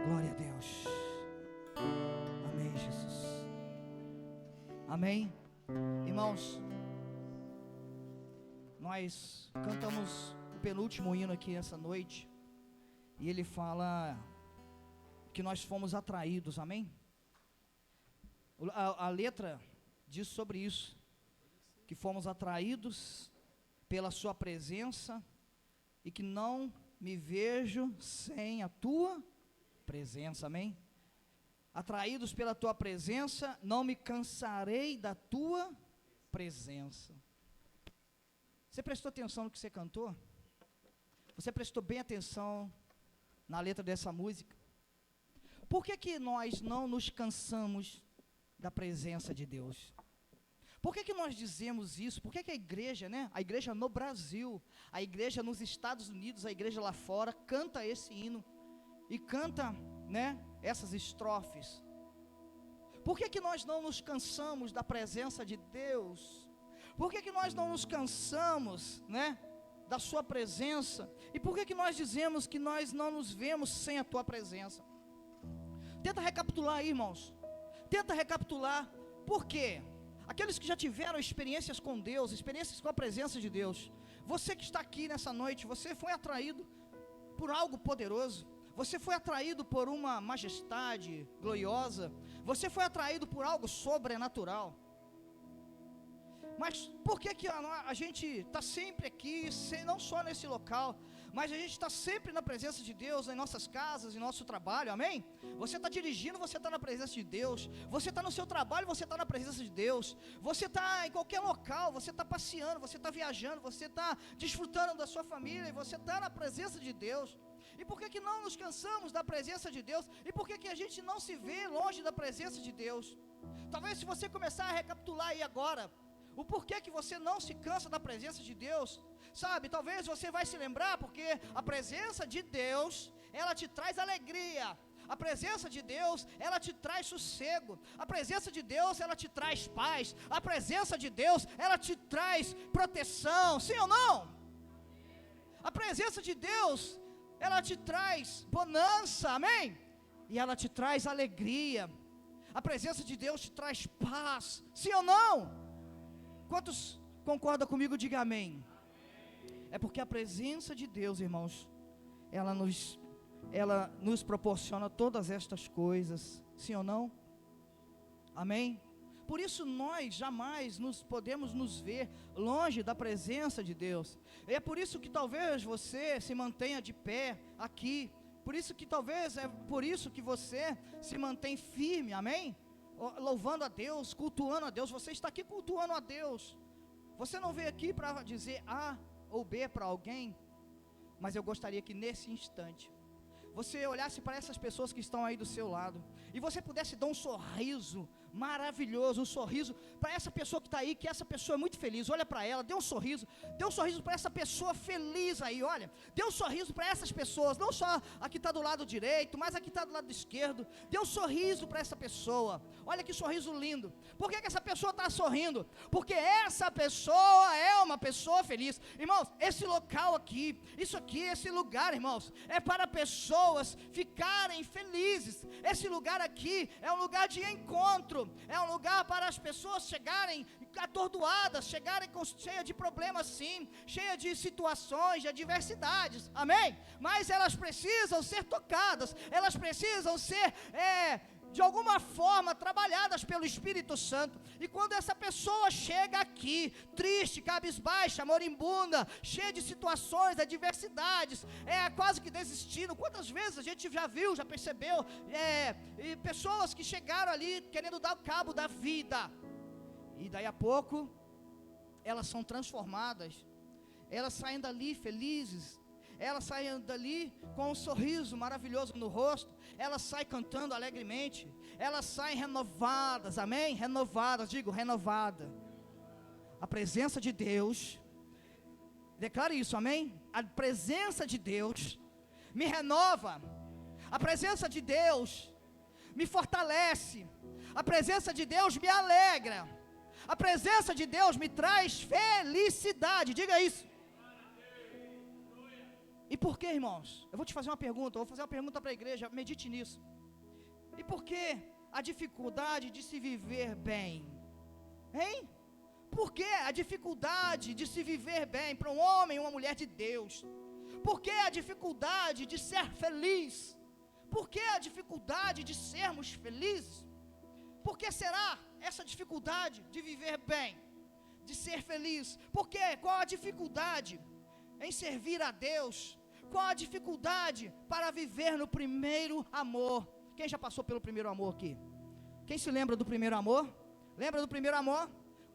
Glória a Deus. Amém, Jesus. Amém. Irmãos, nós cantamos o penúltimo hino aqui essa noite, e ele fala que nós fomos atraídos, amém? A letra diz sobre isso, que fomos atraídos pela sua presença, e que não me vejo sem a tua presença, amém? Atraídos pela tua presença, não me cansarei da tua presença. Você prestou atenção no que você cantou? Você prestou bem atenção na letra dessa música? Por que nós não nos cansamos da presença de Deus? Por que nós dizemos isso? Por que a igreja, né? A igreja no Brasil, a igreja nos Estados Unidos, a igreja lá fora, canta esse hino e canta, né, essas estrofes? Por que nós não nos cansamos da presença de Deus? Por que nós não nos cansamos, né, da sua presença? E por que nós dizemos que nós não nos vemos sem a tua presença? Tenta recapitular aí, irmãos. Tenta recapitular. Por quê? Aqueles que já tiveram experiências com Deus, experiências com a presença de Deus, você que está aqui nessa noite, você foi atraído por algo poderoso, você foi atraído por uma majestade gloriosa, você foi atraído por algo sobrenatural. Mas por que a gente está sempre aqui, não só nesse local, mas a gente está sempre na presença de Deus, em nossas casas, em nosso trabalho, amém? Você está dirigindo, você está na presença de Deus. Você está no seu trabalho, você está na presença de Deus. Você está em qualquer local, você está passeando, você está viajando, você está desfrutando da sua família, e você está na presença de Deus. E por que não nos cansamos da presença de Deus? E por que a gente não se vê longe da presença de Deus? Talvez se você começar a recapitular aí agora, o porquê que você não se cansa da presença de Deus, sabe, talvez você vai se lembrar, porque a presença de Deus, ela te traz alegria, a presença de Deus, ela te traz sossego, a presença de Deus, ela te traz paz, a presença de Deus, ela te traz proteção, sim ou não? A presença de Deus, ela te traz bonança, amém? E ela te traz alegria, a presença de Deus te traz paz, sim ou não? Quantos concordam comigo? Diga amém. É porque a presença de Deus, irmãos, ela nos proporciona todas estas coisas, sim ou não? Amém? Por isso nós jamais podemos nos ver longe da presença de Deus. E é por isso que talvez você se mantenha de pé aqui, por isso que você se mantém firme, amém? Louvando a Deus, cultuando a Deus. Você está aqui cultuando a Deus. Você não veio aqui para dizer A ou B para alguém, mas eu gostaria que nesse instante você olhasse para essas pessoas que estão aí do seu lado, e você pudesse dar um sorriso maravilhoso, um sorriso para essa pessoa que está aí, que essa pessoa é muito feliz. Olha para ela, dê um sorriso para essa pessoa feliz aí, olha, dê um sorriso para essas pessoas, não só a que está do lado direito, mas a que está do lado esquerdo. Dê um sorriso para essa pessoa, olha que sorriso lindo. Por que essa pessoa está sorrindo? Porque essa pessoa é uma pessoa feliz. Irmãos, esse local aqui, esse lugar, irmãos, é para pessoas ficarem felizes. Esse lugar aqui é um lugar de encontro, é um lugar para as pessoas chegarem atordoadas, chegarem cheia de problemas, sim, cheia de situações, de adversidades, amém? Mas elas precisam ser tocadas, elas precisam ser de alguma forma trabalhadas pelo Espírito Santo. E quando essa pessoa chega aqui triste, cabisbaixa, moribunda, cheia de situações, adversidades, quase que desistindo, quantas vezes a gente já viu, já percebeu, e pessoas que chegaram ali querendo dar cabo da vida, e daí a pouco elas são transformadas, elas saem dali felizes, elas saem dali com um sorriso maravilhoso no rosto, elas saem cantando alegremente, elas saem renovadas, amém? Renovadas, digo renovada. A presença de Deus, declare isso, amém? A presença de Deus me renova, a presença de Deus me fortalece, a presença de Deus me alegra, a presença de Deus me traz felicidade, diga isso. E por que, irmãos? Eu vou te fazer uma pergunta, eu vou fazer uma pergunta para a igreja, medite nisso. E por que a dificuldade de se viver bem? Hein? Por que a dificuldade de se viver bem para um homem e uma mulher de Deus? Por que a dificuldade de ser feliz? Por que a dificuldade de sermos felizes? Por que será essa dificuldade de viver bem, de ser feliz? Por quê? Qual a dificuldade em servir a Deus? Qual a dificuldade para viver no primeiro amor? Quem já passou pelo primeiro amor aqui? Quem se lembra do primeiro amor? Lembra do primeiro amor?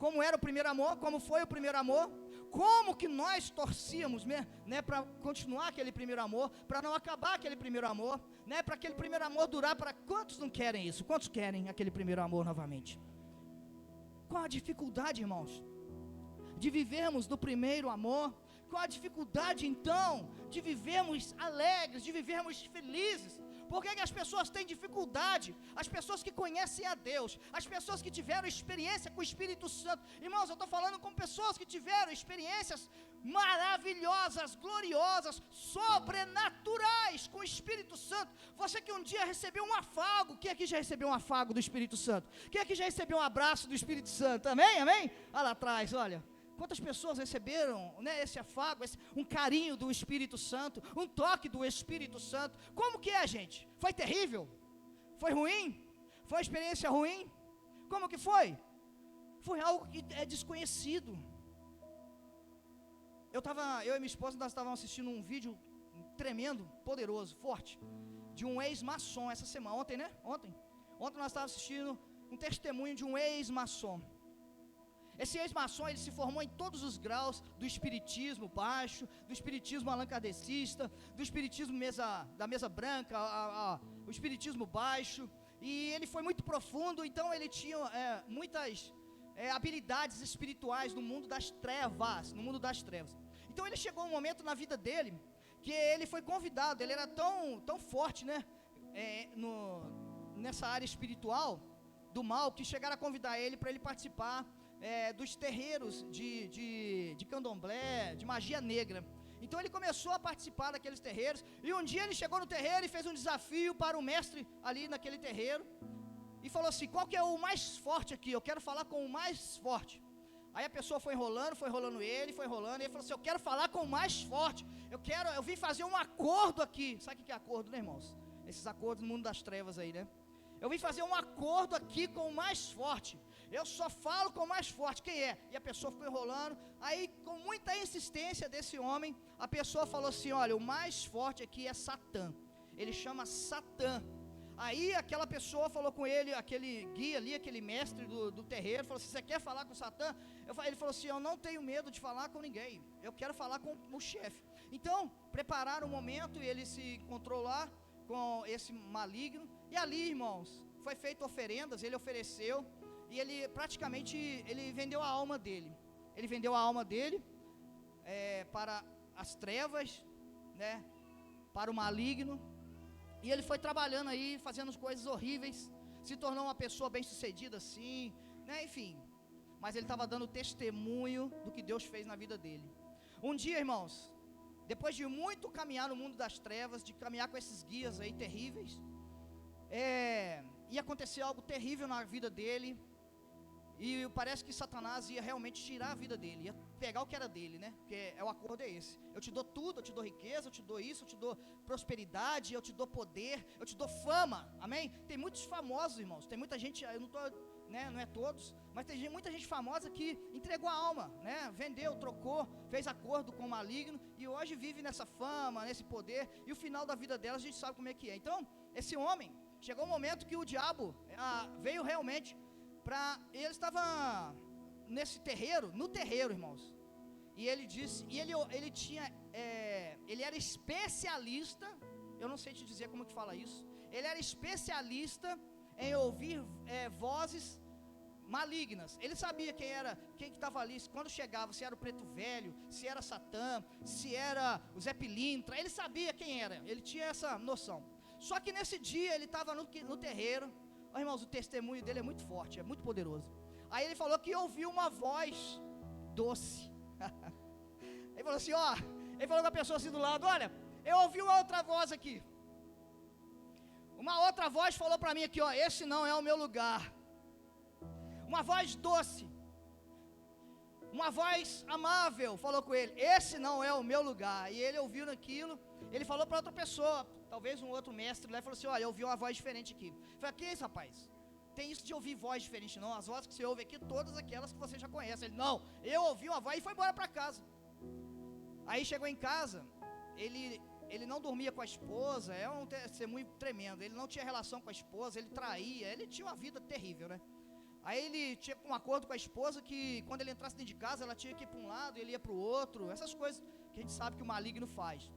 Como era o primeiro amor? Como foi o primeiro amor? Como que nós torcíamos, né, para continuar aquele primeiro amor, para não acabar aquele primeiro amor, né, para aquele primeiro amor durar? Para quantos não querem isso? Quantos querem aquele primeiro amor novamente? Qual a dificuldade, irmãos, de vivermos no primeiro amor? Qual a dificuldade, então, de vivermos alegres, de vivermos felizes? Por que as pessoas têm dificuldade? As pessoas que conhecem a Deus, as pessoas que tiveram experiência com o Espírito Santo. Irmãos, eu estou falando com pessoas que tiveram experiências maravilhosas, gloriosas, sobrenaturais com o Espírito Santo. Você que um dia recebeu um afago, quem aqui já recebeu um afago do Espírito Santo? Quem aqui já recebeu um abraço do Espírito Santo? Amém? Amém? Olha lá atrás, olha. Quantas pessoas receberam, né, esse afago, um carinho do Espírito Santo, um toque do Espírito Santo? Como que é, gente? Foi terrível? Foi ruim? Foi uma experiência ruim? Como que foi? Foi algo que é desconhecido. Eu e minha esposa, nós estávamos assistindo um vídeo tremendo, poderoso, forte, de um ex-maçom essa semana, ontem, né? Ontem nós estávamos assistindo um testemunho de um ex-maçom. Esse ex-maçom, ele se formou em todos os graus do espiritismo baixo, do espiritismo alancardecista, do espiritismo da mesa branca, o espiritismo baixo, e ele foi muito profundo. Então ele tinha muitas habilidades espirituais no mundo das trevas, Então ele chegou um momento na vida dele, que ele foi convidado, ele era tão forte, né, nessa área espiritual, do mal, que chegaram a convidar ele para ele participar dos terreiros de candomblé, de magia negra. Então ele começou a participar daqueles terreiros, e um dia ele chegou no terreiro e fez um desafio para o mestre ali naquele terreiro, e falou assim: qual que é o mais forte aqui? Eu quero falar com o mais forte. Aí a pessoa foi enrolando ele, e ele falou assim: eu quero falar com o mais forte, eu vim fazer um acordo aqui. Sabe o que é acordo, né, irmãos? Esses acordos no mundo das trevas aí, né? Eu vim fazer um acordo aqui com o mais forte. Eu só falo com o mais forte. Quem é? E a pessoa ficou enrolando. Aí, com muita insistência desse homem, a pessoa falou assim: olha, o mais forte aqui é Satã. Ele chama Satã. Aí aquela pessoa falou com ele, aquele guia ali, aquele mestre do terreiro, falou assim: você quer falar com Satã? Ele falou assim: eu não tenho medo de falar com ninguém, eu quero falar com o chefe. Então, prepararam um momento, e ele se encontrou lá com esse maligno. E ali, irmãos, foi feito oferendas, ele ofereceu, e ele praticamente, ele vendeu a alma dele. Ele vendeu a alma dele para as trevas, né, para o maligno. E ele foi trabalhando aí, fazendo coisas horríveis, se tornou uma pessoa bem sucedida assim, né, enfim. Mas ele estava dando testemunho do que Deus fez na vida dele. Um dia, irmãos, depois de muito caminhar no mundo das trevas, de caminhar com esses guias aí terríveis, ia acontecer algo terrível na vida dele. E parece que Satanás ia realmente tirar a vida dele, ia pegar o que era dele, né? Porque o acordo é esse: eu te dou tudo, eu te dou riqueza, eu te dou isso, eu te dou prosperidade, eu te dou poder, eu te dou fama, amém? Tem muitos famosos, irmãos, tem muita gente, eu não estou, né, não é todos, mas tem muita gente famosa que entregou a alma, né? Vendeu, trocou, fez acordo com o maligno, e hoje vive nessa fama, nesse poder, e o final da vida delas a gente sabe como é que é. Então, esse homem, chegou um momento que o diabo veio realmente ele estava nesse terreiro, no terreiro, irmãos, e ele disse, e ele tinha, ele era especialista, eu não sei te dizer como que fala isso, ele era especialista em ouvir vozes malignas. Ele sabia quem que estava ali, quando chegava, se era o Preto Velho, se era Satã, se era o Zé Pilintra, ele sabia quem era, ele tinha essa noção. Só que nesse dia ele estava no terreiro. Oh, irmãos, o testemunho dele é muito forte, é muito poderoso. Aí ele falou que ouviu uma voz doce. Ele falou assim, ele falou com a pessoa assim do lado: olha, eu ouvi uma outra voz aqui. Uma outra voz falou para mim aqui, ó, esse não é o meu lugar. Uma voz doce, uma voz amável falou com ele, esse não é o meu lugar. E ele ouviu aquilo, ele falou para outra pessoa, talvez um outro mestre lá, e falou assim, olha, eu ouvi uma voz diferente aqui. Eu falei, que é isso, rapaz? Tem isso de ouvir voz diferente não, as vozes que você ouve aqui, todas aquelas que você já conhece. Ele, não, eu ouvi uma voz e foi embora para casa. Aí chegou em casa, ele não dormia com a esposa, é um testemunho tremendo, ele não tinha relação com a esposa, ele traía, ele tinha uma vida terrível, né? Aí ele tinha um acordo com a esposa que quando ele entrasse dentro de casa, ela tinha que ir para um lado, ele ia para o outro, essas coisas que a gente sabe que o maligno faz.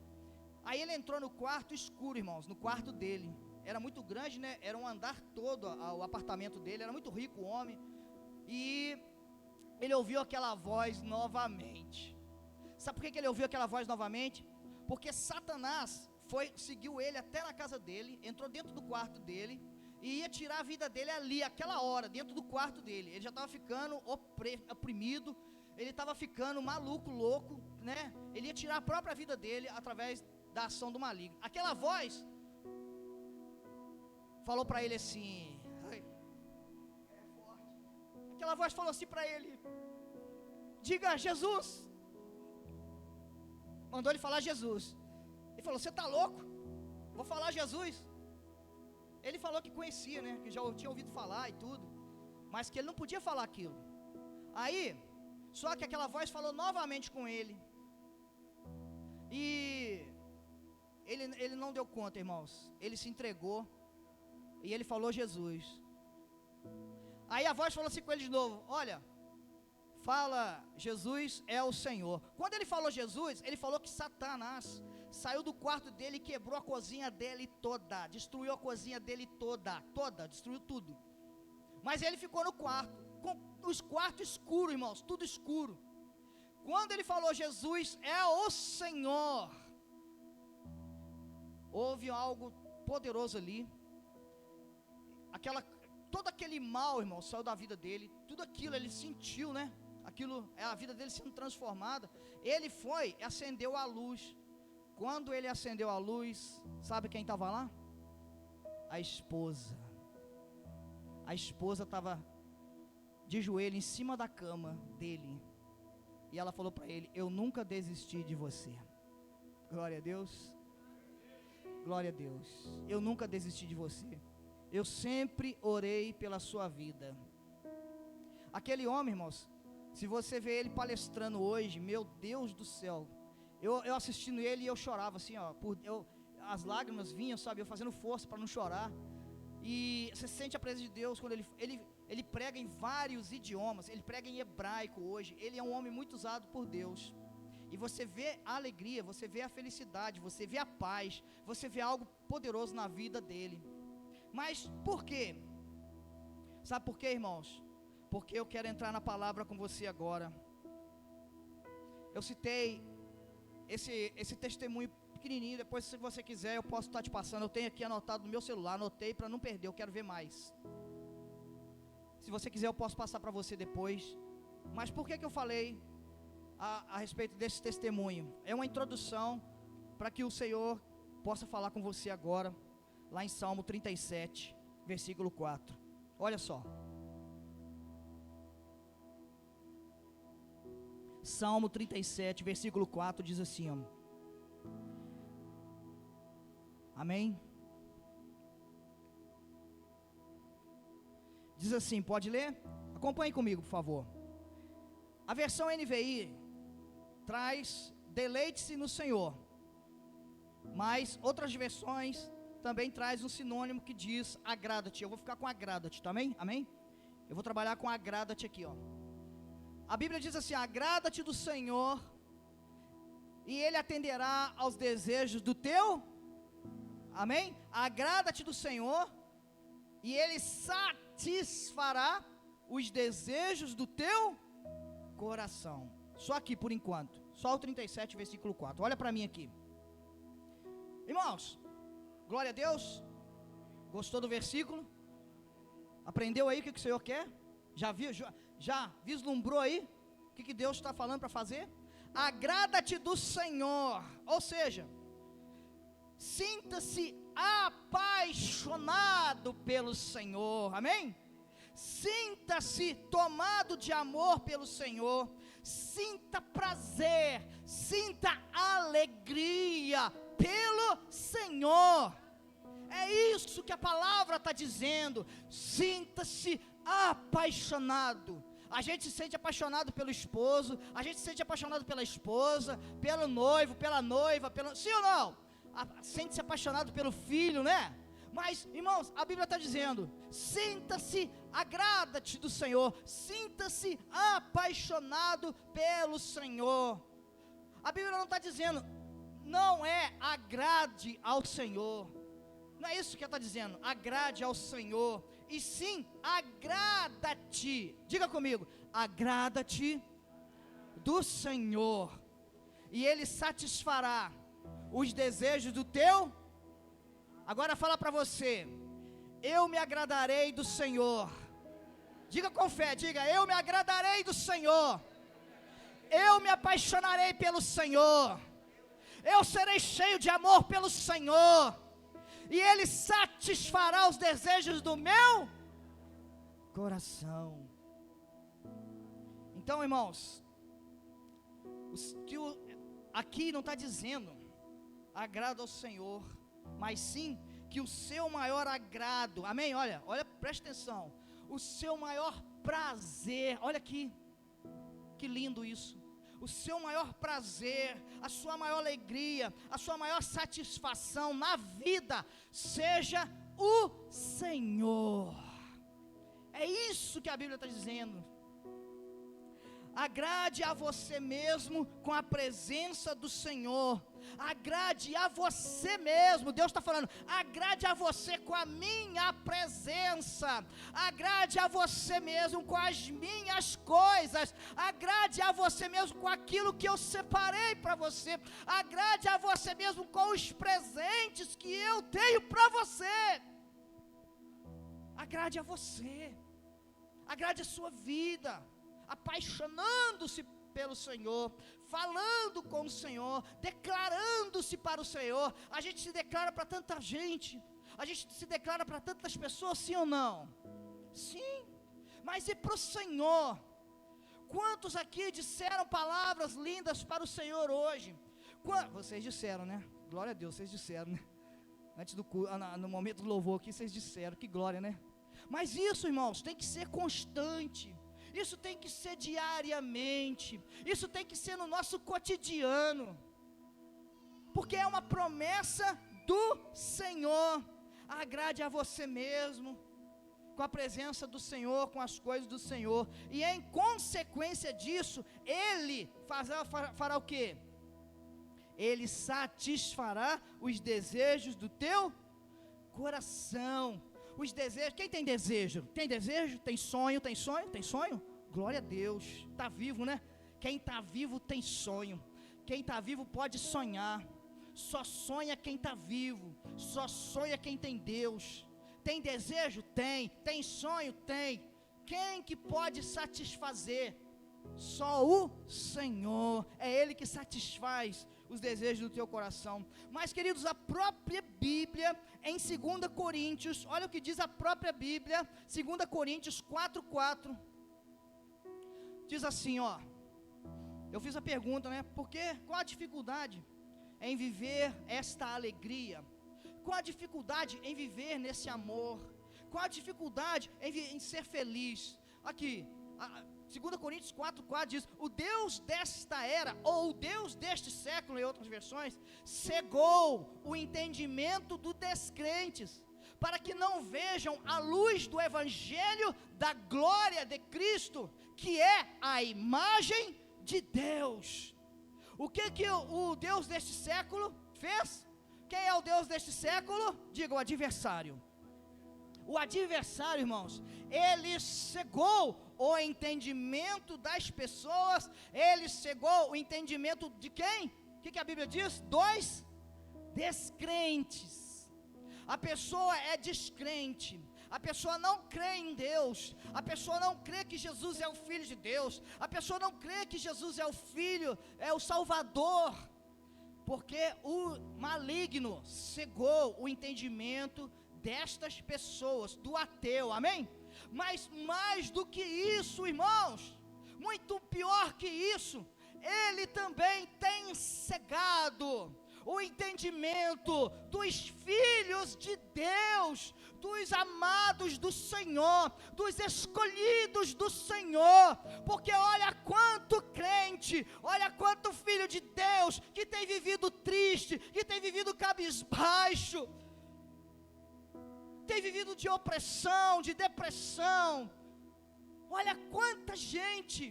Aí ele entrou no quarto escuro, irmãos, no quarto dele, era muito grande, né? Era um andar todo, o apartamento dele, era muito rico o homem, e ele ouviu aquela voz novamente. Sabe por que ele ouviu aquela voz novamente? Porque Satanás seguiu ele até na casa dele, entrou dentro do quarto dele, e ia tirar a vida dele ali, aquela hora, dentro do quarto dele. Ele já estava ficando oprimido, ele estava ficando maluco, louco, né? Ele ia tirar a própria vida dele através da ação do maligno. Aquela voz falou para ele assim, aquela voz falou assim para ele, diga Jesus, mandou ele falar Jesus. Ele falou, você está louco? Vou falar Jesus. Ele falou que conhecia, né, que já tinha ouvido falar e tudo, mas que ele não podia falar aquilo. Aí, só que aquela voz falou novamente com ele, e ele não deu conta, irmãos, ele se entregou, e ele falou Jesus. Aí a voz falou assim com ele de novo, olha, fala, Jesus é o Senhor. Quando ele falou Jesus, ele falou que Satanás saiu do quarto dele e quebrou a cozinha dele toda, destruiu a cozinha dele toda, destruiu tudo. Mas ele ficou no quarto, com os quartos escuros, irmãos, tudo escuro. Quando ele falou Jesus é o Senhor, houve algo poderoso ali. Todo aquele mal, irmão, saiu da vida dele, tudo aquilo ele sentiu, né? Aquilo, a vida dele sendo transformada. Ele foi e acendeu a luz. Quando ele acendeu a luz, sabe quem estava lá? A esposa. A esposa estava de joelho em cima da cama dele, e ela falou para ele, eu nunca desisti de você. Glória a Deus. Glória a Deus. Eu nunca desisti de você. Eu sempre orei pela sua vida. Aquele homem, irmãos, se você vê ele palestrando hoje, meu Deus do céu, eu assistindo ele e eu chorava assim, ó, as lágrimas vinham, sabe, eu fazendo força para não chorar. E você sente a presença de Deus quando ele prega em vários idiomas, ele prega em hebraico hoje, ele é um homem muito usado por Deus. E você vê a alegria, você vê a felicidade, você vê a paz, você vê algo poderoso na vida dele. Mas por quê? Sabe por quê, irmãos? Porque eu quero entrar na palavra com você agora. Eu citei esse testemunho pequenininho, depois se você quiser eu posso estar te passando, eu tenho aqui anotado no meu celular, anotei para não perder, eu quero ver mais. Se você quiser eu posso passar para você depois. Mas por que eu falei a respeito desse testemunho? É uma introdução para que o Senhor possa falar com você agora, lá em Salmo 37, versículo 4. Olha só. Salmo 37, versículo 4 diz assim, ó. Amém? Diz assim, pode ler? Acompanhe comigo, por favor. A versão NVI traz, deleite-se no Senhor. Mas outras versões também traz um sinônimo que diz, agrada-te. Eu vou ficar com agrada-te, também? Amém? Eu vou trabalhar com agrada-te aqui, ó. A Bíblia diz assim, agrada-te do Senhor, e Ele atenderá aos desejos do teu, amém? Agrada-te do Senhor, e Ele satisfará os desejos do teu coração. Só aqui por enquanto, só o 37, versículo 4, olha para mim aqui. Irmãos, glória a Deus, gostou do versículo? Aprendeu aí o que o Senhor quer? Já viu, já vislumbrou aí o que Deus está falando para fazer? Agrada-te do Senhor, ou seja, Sinta-se apaixonado pelo Senhor, amém? Sinta-se tomado de amor pelo Senhor, sinta prazer, sinta alegria pelo Senhor. É isso que a palavra está dizendo. Sinta-se apaixonado. A gente se sente apaixonado pelo esposo, a gente se sente apaixonado pela esposa, pelo noivo, pela noiva, sim ou não? Sente-se apaixonado pelo filho, né? Mas, irmãos, a Bíblia está dizendo: sinta-se, agrada-te do Senhor, sinta-se apaixonado pelo Senhor. A Bíblia não está dizendo, não é agrade ao Senhor, não é isso que ela está dizendo, agrade ao Senhor, e sim, agrada-te, diga comigo, agrada-te do Senhor, e Ele satisfará os desejos do teu. Agora fala para você: eu me agradarei do Senhor. Diga com fé, diga: eu me agradarei do Senhor, eu me apaixonarei pelo Senhor, eu serei cheio de amor pelo Senhor, e Ele satisfará os desejos do meu coração. Então, irmãos, aqui não está dizendo agrado ao Senhor, mas sim que o seu maior agrado, amém? Olha, presta atenção, o seu maior prazer, olha aqui, que lindo isso, o seu maior prazer, a sua maior alegria, a sua maior satisfação na vida, seja o Senhor. É isso que a Bíblia está dizendo. Agrade a você mesmo com a presença do Senhor, agrade a você mesmo, Deus está falando, agrade a você com a minha presença, agrade a você mesmo com as minhas coisas, agrade a você mesmo com aquilo que eu separei para você, agrade a você mesmo com os presentes que eu tenho para você, agrade a você, agrade a sua vida, apaixonando-se pelo Senhor, falando com o Senhor, declarando-se para o Senhor. A gente se declara para tanta gente, a gente se declara para tantas pessoas, sim ou não? Sim, mas e para o Senhor? Quantos aqui disseram palavras lindas para o Senhor hoje? Vocês disseram, né? Glória a Deus, vocês disseram, né? Antes no momento do louvor aqui, vocês disseram, que glória, né? Mas isso, irmãos, tem que ser constante. Isso tem que ser diariamente, isso tem que ser no nosso cotidiano, porque é uma promessa do Senhor. Agrade a você mesmo, com a presença do Senhor, com as coisas do Senhor, e em consequência disso, Ele fará o quê? Ele satisfará os desejos do teu coração. Os desejos, quem tem desejo? Tem desejo? Tem sonho? Tem sonho? Tem sonho? Glória a Deus, está vivo, né? Quem está vivo tem sonho, quem está vivo pode sonhar, só sonha quem está vivo, só sonha quem tem Deus. Tem desejo? Tem sonho? Tem. Quem que pode satisfazer? Só o Senhor, é Ele que satisfaz os desejos do teu coração. Mas, queridos, a própria Bíblia, em 2 Coríntios, olha o que diz a própria Bíblia, 2 Coríntios 4:4, diz assim, ó, eu fiz a pergunta, né, qual a dificuldade em viver esta alegria? Qual a dificuldade em viver nesse amor? Qual a dificuldade em ser feliz? Aqui, 2 Coríntios 4:4 diz: o Deus desta era, ou o Deus deste século, em outras versões, cegou o entendimento dos descrentes, para que não vejam a luz do Evangelho da glória de Cristo, que é a imagem de Deus. O que o Deus deste século fez? Quem é o Deus deste século? Diga, o adversário. O adversário, irmãos, ele cegou o entendimento das pessoas, ele cegou o entendimento de quem? O que a Bíblia diz? Dos descrentes. A pessoa é descrente, a pessoa não crê em Deus, a pessoa não crê que Jesus é o Filho de Deus, a pessoa não crê que Jesus é o Filho, é o Salvador. porque o maligno cegou o entendimento destas pessoas, do ateu, amém? Mas mais do que isso, irmãos, muito pior que isso, ele também tem cegado o entendimento dos filhos de Deus, dos amados do Senhor, dos escolhidos do Senhor, porque olha quanto crente, olha quanto filho de Deus, que tem vivido triste, que tem vivido cabisbaixo, tem vivido de opressão, de depressão, olha quanta gente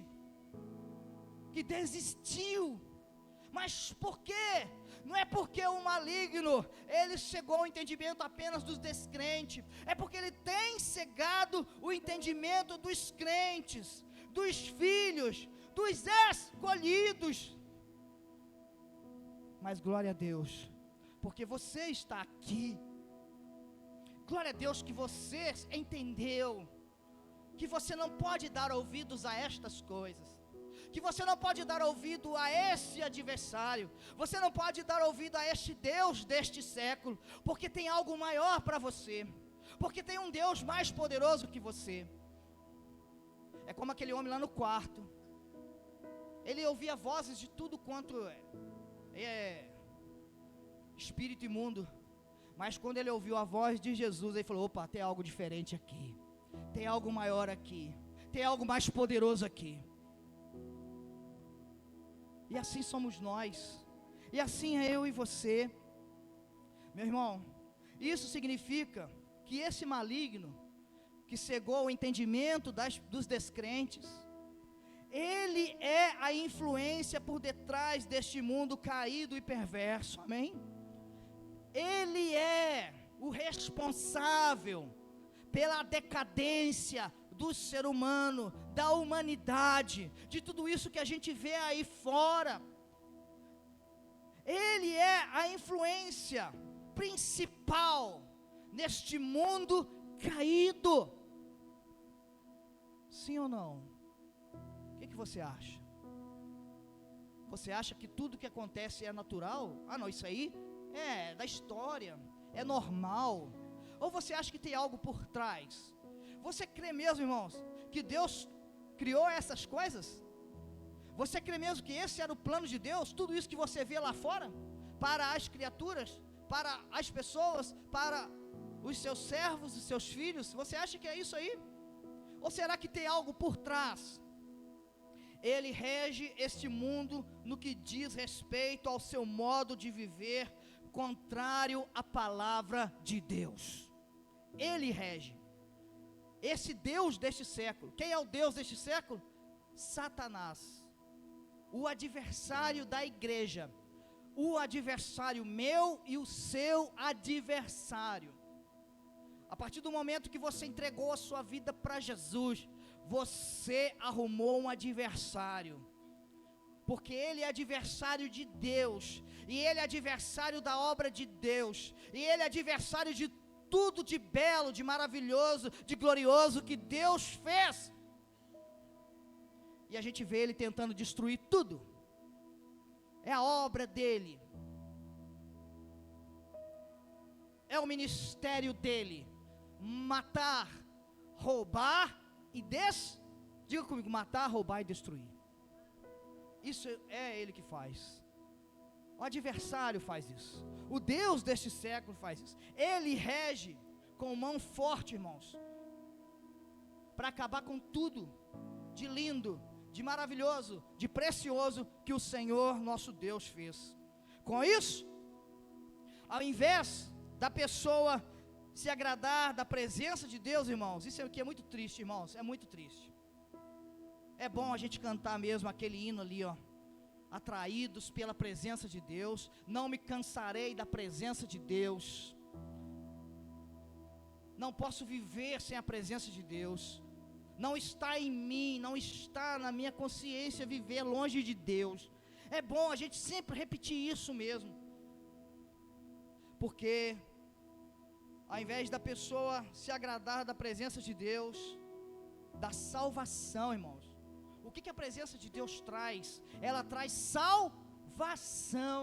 que desistiu, mas por quê? Não é porque o maligno, ele cegou o entendimento apenas dos descrentes, é porque ele tem cegado o entendimento dos crentes, dos filhos, dos escolhidos. Mas glória a Deus, porque você está aqui, glória a Deus que você entendeu, que você não pode dar ouvidos a estas coisas, que você não pode dar ouvido a esse adversário, você não pode dar ouvido a este Deus deste século, porque tem algo maior para você, porque tem um Deus mais poderoso que você. É como aquele homem lá no quarto, ele ouvia vozes de tudo quanto espírito imundo, mas quando ele ouviu a voz de Jesus, ele falou: opa, tem algo diferente aqui, tem algo maior aqui, tem algo mais poderoso aqui. E assim somos nós, e assim é eu e você, meu irmão. Isso significa que esse maligno, que cegou o entendimento dos descrentes, ele é a influência por detrás deste mundo caído e perverso, amém? Ele é o responsável pela decadência do ser humano, da humanidade, de tudo isso que a gente vê aí fora. Ele é a influência principal neste mundo caído. Sim ou não? O que você acha? Você acha que tudo que acontece é natural? Ah não, isso aí é da história, é normal? Ou você acha que tem algo por trás? Você crê mesmo, irmãos, que Deus criou essas coisas? Você crê mesmo que esse era o plano de Deus? Tudo isso que você vê lá fora, para as criaturas, para as pessoas, para os seus servos, os seus filhos, você acha que é isso aí? Ou será que tem algo por trás? Ele rege este mundo no que diz respeito ao seu modo de viver, contrário à palavra de Deus. Ele rege. Esse Deus deste século, quem é o Deus deste século? Satanás, o adversário da igreja, o adversário meu e o seu adversário. A partir do momento que você entregou a sua vida para Jesus, você arrumou um adversário, porque ele é adversário de Deus, e ele é adversário da obra de Deus, e ele é adversário de tudo de belo, de maravilhoso, de glorioso que Deus fez. E a gente vê ele tentando destruir tudo. É a obra dele, é o ministério dele: matar, roubar e diga comigo, matar, roubar e destruir. Isso é ele que faz. O adversário faz isso. O Deus deste século faz isso. Ele rege com mão forte, irmãos, para acabar com tudo de lindo, de maravilhoso, de precioso que o Senhor nosso Deus fez. Com isso, ao invés da pessoa se agradar da presença de Deus, irmãos, isso aqui é muito triste, irmãos, é muito triste. É bom a gente cantar mesmo aquele hino ali, ó: atraídos pela presença de Deus, não me cansarei da presença de Deus. Não posso viver sem a presença de Deus. Não está em mim, não está na minha consciência viver longe de Deus. É bom a gente sempre repetir isso mesmo, porque ao invés da pessoa se agradar da presença de Deus, da salvação, irmãos, o que a presença de Deus traz? Ela traz salvação.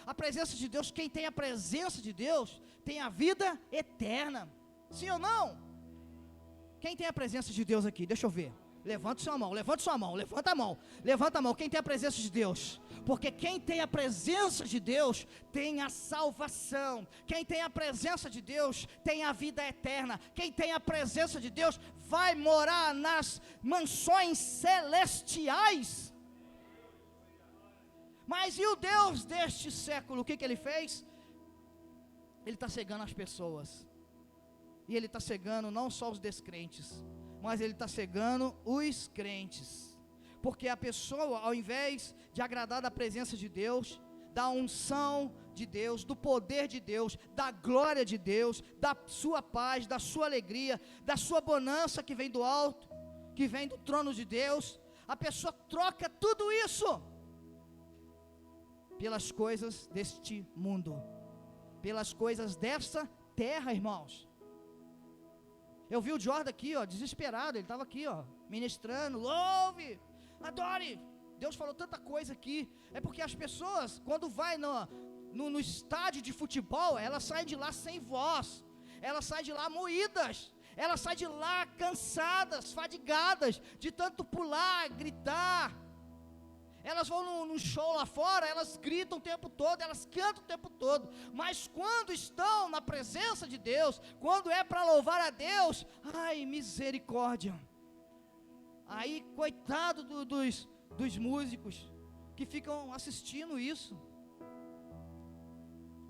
A presença de Deus, quem tem a presença de Deus, tem a vida eterna. Sim ou não? Quem tem a presença de Deus aqui? Deixa eu ver. Levanta sua mão, levanta sua mão, levanta a mão, levanta a mão. Quem tem a presença de Deus? Porque quem tem a presença de Deus tem a salvação. Quem tem a presença de Deus tem a vida eterna. Quem tem a presença de Deus vai morar nas mansões celestiais. Mas e o Deus deste século? O que ele fez? Ele está cegando as pessoas. E ele está cegando não só os descrentes, mas ele está cegando os crentes. Porque a pessoa, ao invés de agradar da presença de Deus, da unção de Deus, do poder de Deus, da glória de Deus, da sua paz, da sua alegria, da sua bonança que vem do alto, que vem do trono de Deus, a pessoa troca tudo isso pelas coisas deste mundo, pelas coisas dessa terra, irmãos. Eu vi o Jordan aqui, desesperado, ele estava aqui, ministrando, louve, adore. Deus falou tanta coisa aqui. É porque as pessoas, quando vai no estádio de futebol, elas saem de lá sem voz, elas saem de lá moídas, elas saem de lá cansadas, fadigadas, de tanto pular, gritar. Elas vão num show lá fora, elas gritam o tempo todo, elas cantam o tempo todo, mas quando estão na presença de Deus, quando é para louvar a Deus, ai, misericórdia. Aí, coitado dos músicos que ficam assistindo isso.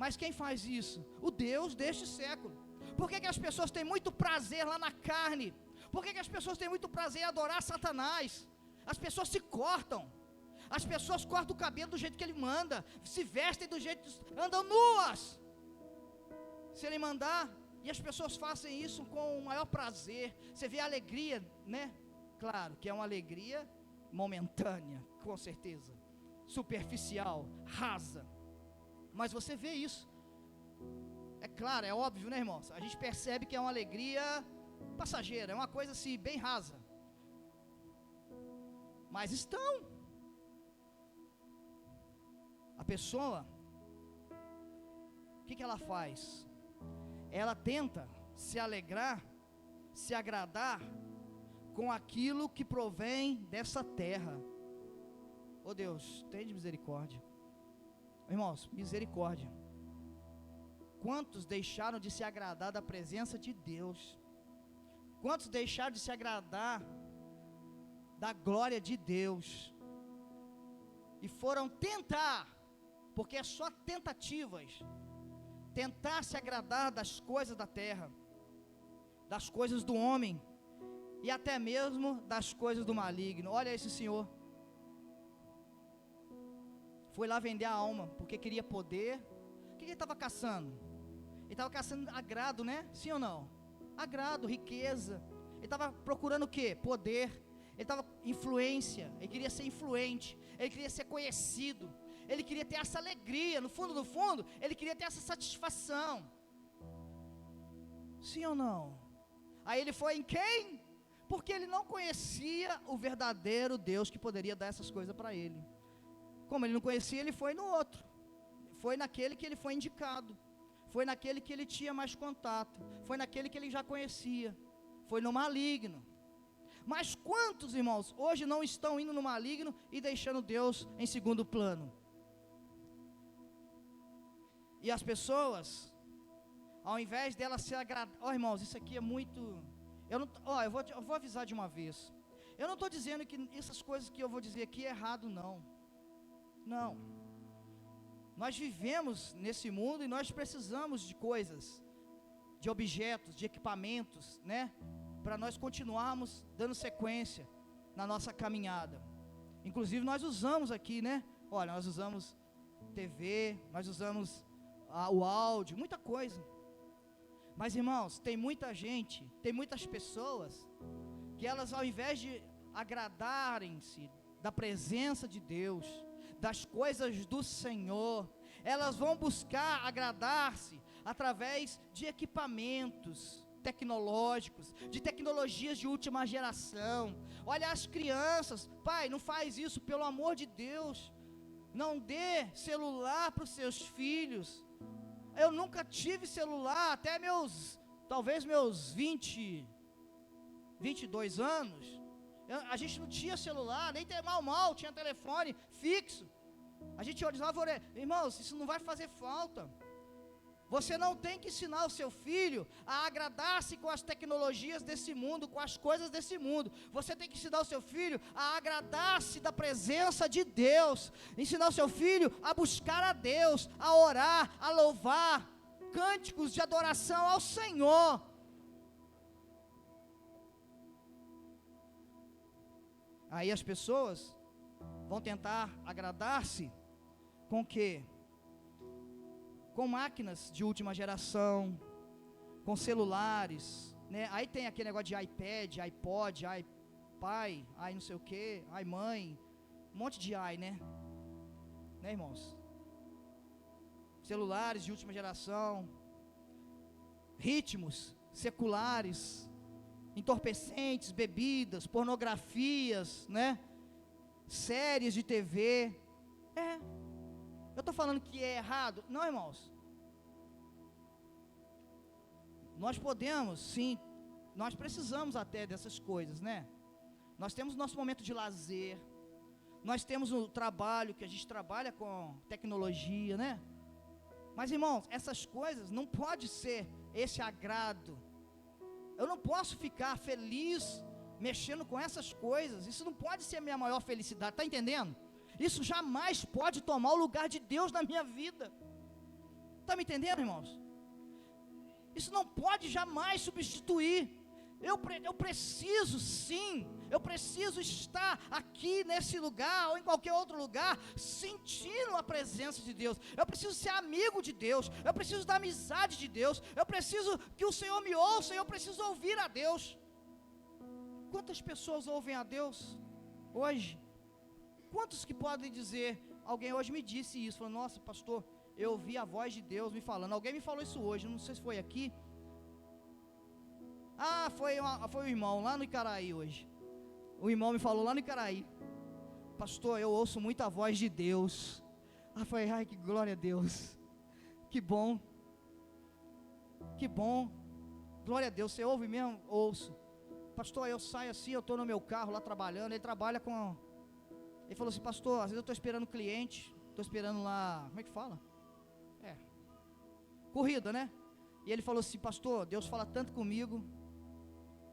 Mas quem faz isso? O Deus deste século. Por que as pessoas têm muito prazer lá na carne? Por que as pessoas têm muito prazer em adorar Satanás? As pessoas se cortam. As pessoas cortam o cabelo do jeito que ele manda, se vestem do jeito, andam nuas, se ele mandar, e as pessoas fazem isso com o maior prazer. Você vê a alegria, né? Claro que é uma alegria momentânea, com certeza, superficial, rasa, mas você vê isso, é claro, é óbvio, né, irmãos? A gente percebe que é uma alegria passageira, é uma coisa assim, bem rasa, mas estão. A pessoa, o que ela faz? Ela tenta se alegrar, se agradar com aquilo que provém dessa terra. Oh Deus, tem de misericórdia. Irmãos, misericórdia. Quantos deixaram de se agradar da presença de Deus? Quantos deixaram de se agradar da glória de Deus? E foram tentar, porque é só tentativas, tentar se agradar das coisas da terra, das coisas do homem, e até mesmo das coisas do maligno. Olha esse senhor, foi lá vender a alma, porque queria poder. O que ele estava caçando? Ele estava caçando agrado, né? Sim ou não? Agrado, riqueza. Ele estava procurando o quê? Poder. Ele estava influência, ele queria ser influente, ele queria ser conhecido, ele queria ter essa alegria, no fundo, ele queria ter essa satisfação. Sim ou não? Aí ele foi em quem? Porque ele não conhecia o verdadeiro Deus que poderia dar essas coisas para ele. Como ele não conhecia, ele foi no outro, foi naquele que ele foi indicado, foi naquele que ele tinha mais contato, foi naquele que ele já conhecia, foi no maligno. Mas quantos, irmãos, hoje não estão indo no maligno e deixando Deus em segundo plano? E as pessoas, ao invés delas se agradar, irmãos, isso aqui é muito, eu vou avisar de uma vez, eu não estou dizendo que essas coisas que eu vou dizer aqui é errado, não, nós vivemos nesse mundo e nós precisamos de coisas, de objetos, de equipamentos, né, para nós continuarmos dando sequência na nossa caminhada. Inclusive nós usamos aqui, né? Olha, nós usamos TV, nós usamos o áudio, muita coisa. Mas irmãos, tem muita gente, tem muitas pessoas que elas, ao invés de agradarem-se da presença de Deus, das coisas do Senhor, elas vão buscar agradar-se através de equipamentos tecnológicos, de tecnologias de última geração. Olha as crianças, pai, não faz isso, pelo amor de Deus, Não dê celular para os seus filhos. Eu nunca tive celular até talvez meus 22 anos. A gente não tinha celular, nem mal, tinha telefone fixo. A gente olhava e falava, irmãos, isso não vai fazer falta. Você não tem que ensinar o seu filho a agradar-se com as tecnologias desse mundo, com as coisas desse mundo. Você tem que ensinar o seu filho a agradar-se da presença de Deus. Ensinar o seu filho a buscar a Deus, a orar, a louvar, cânticos de adoração ao Senhor. Aí as pessoas vão tentar agradar-se com o quê? Com máquinas de última geração, com celulares, né? Aí tem aquele negócio de iPad, iPod, iPai, não sei o que, mãe, um monte de né? Né, irmãos? Celulares de última geração, ritmos seculares, entorpecentes, bebidas, pornografias, né? Séries de TV. Eu estou falando que é errado? Não, irmãos. Nós podemos, sim, nós precisamos até dessas coisas, né? Nós temos nosso momento de lazer, nós temos o trabalho, que a gente trabalha com tecnologia, né? Mas, irmãos, essas coisas não pode ser esse agrado. Eu não posso ficar feliz mexendo com essas coisas. Isso não pode ser a minha maior felicidade, está entendendo? Isso jamais pode tomar o lugar de Deus na minha vida. Está me entendendo, irmãos? Isso não pode jamais substituir. Eu preciso, sim, eu preciso estar aqui nesse lugar ou em qualquer outro lugar, sentindo a presença de Deus. Eu preciso ser amigo de Deus. Eu preciso da amizade de Deus. Eu preciso que o Senhor me ouça. Eu preciso ouvir a Deus. Quantas pessoas ouvem a Deus hoje? Quantos que podem dizer, alguém hoje me disse isso, falou, nossa pastor, eu ouvi a voz de Deus me falando, alguém me falou isso hoje, não sei se foi aqui, foi o irmão lá no Icaraí hoje, o irmão me falou lá no Icaraí, pastor, eu ouço muito a voz de Deus, foi, que glória a Deus, que bom, glória a Deus, você ouve mesmo? Ouço, pastor, eu saio assim, eu estou no meu carro lá trabalhando, ele trabalha com... Ele falou assim, pastor, às vezes eu estou esperando cliente, estou esperando lá, como é que fala? Corrida, né? E ele falou assim, pastor, Deus fala tanto comigo.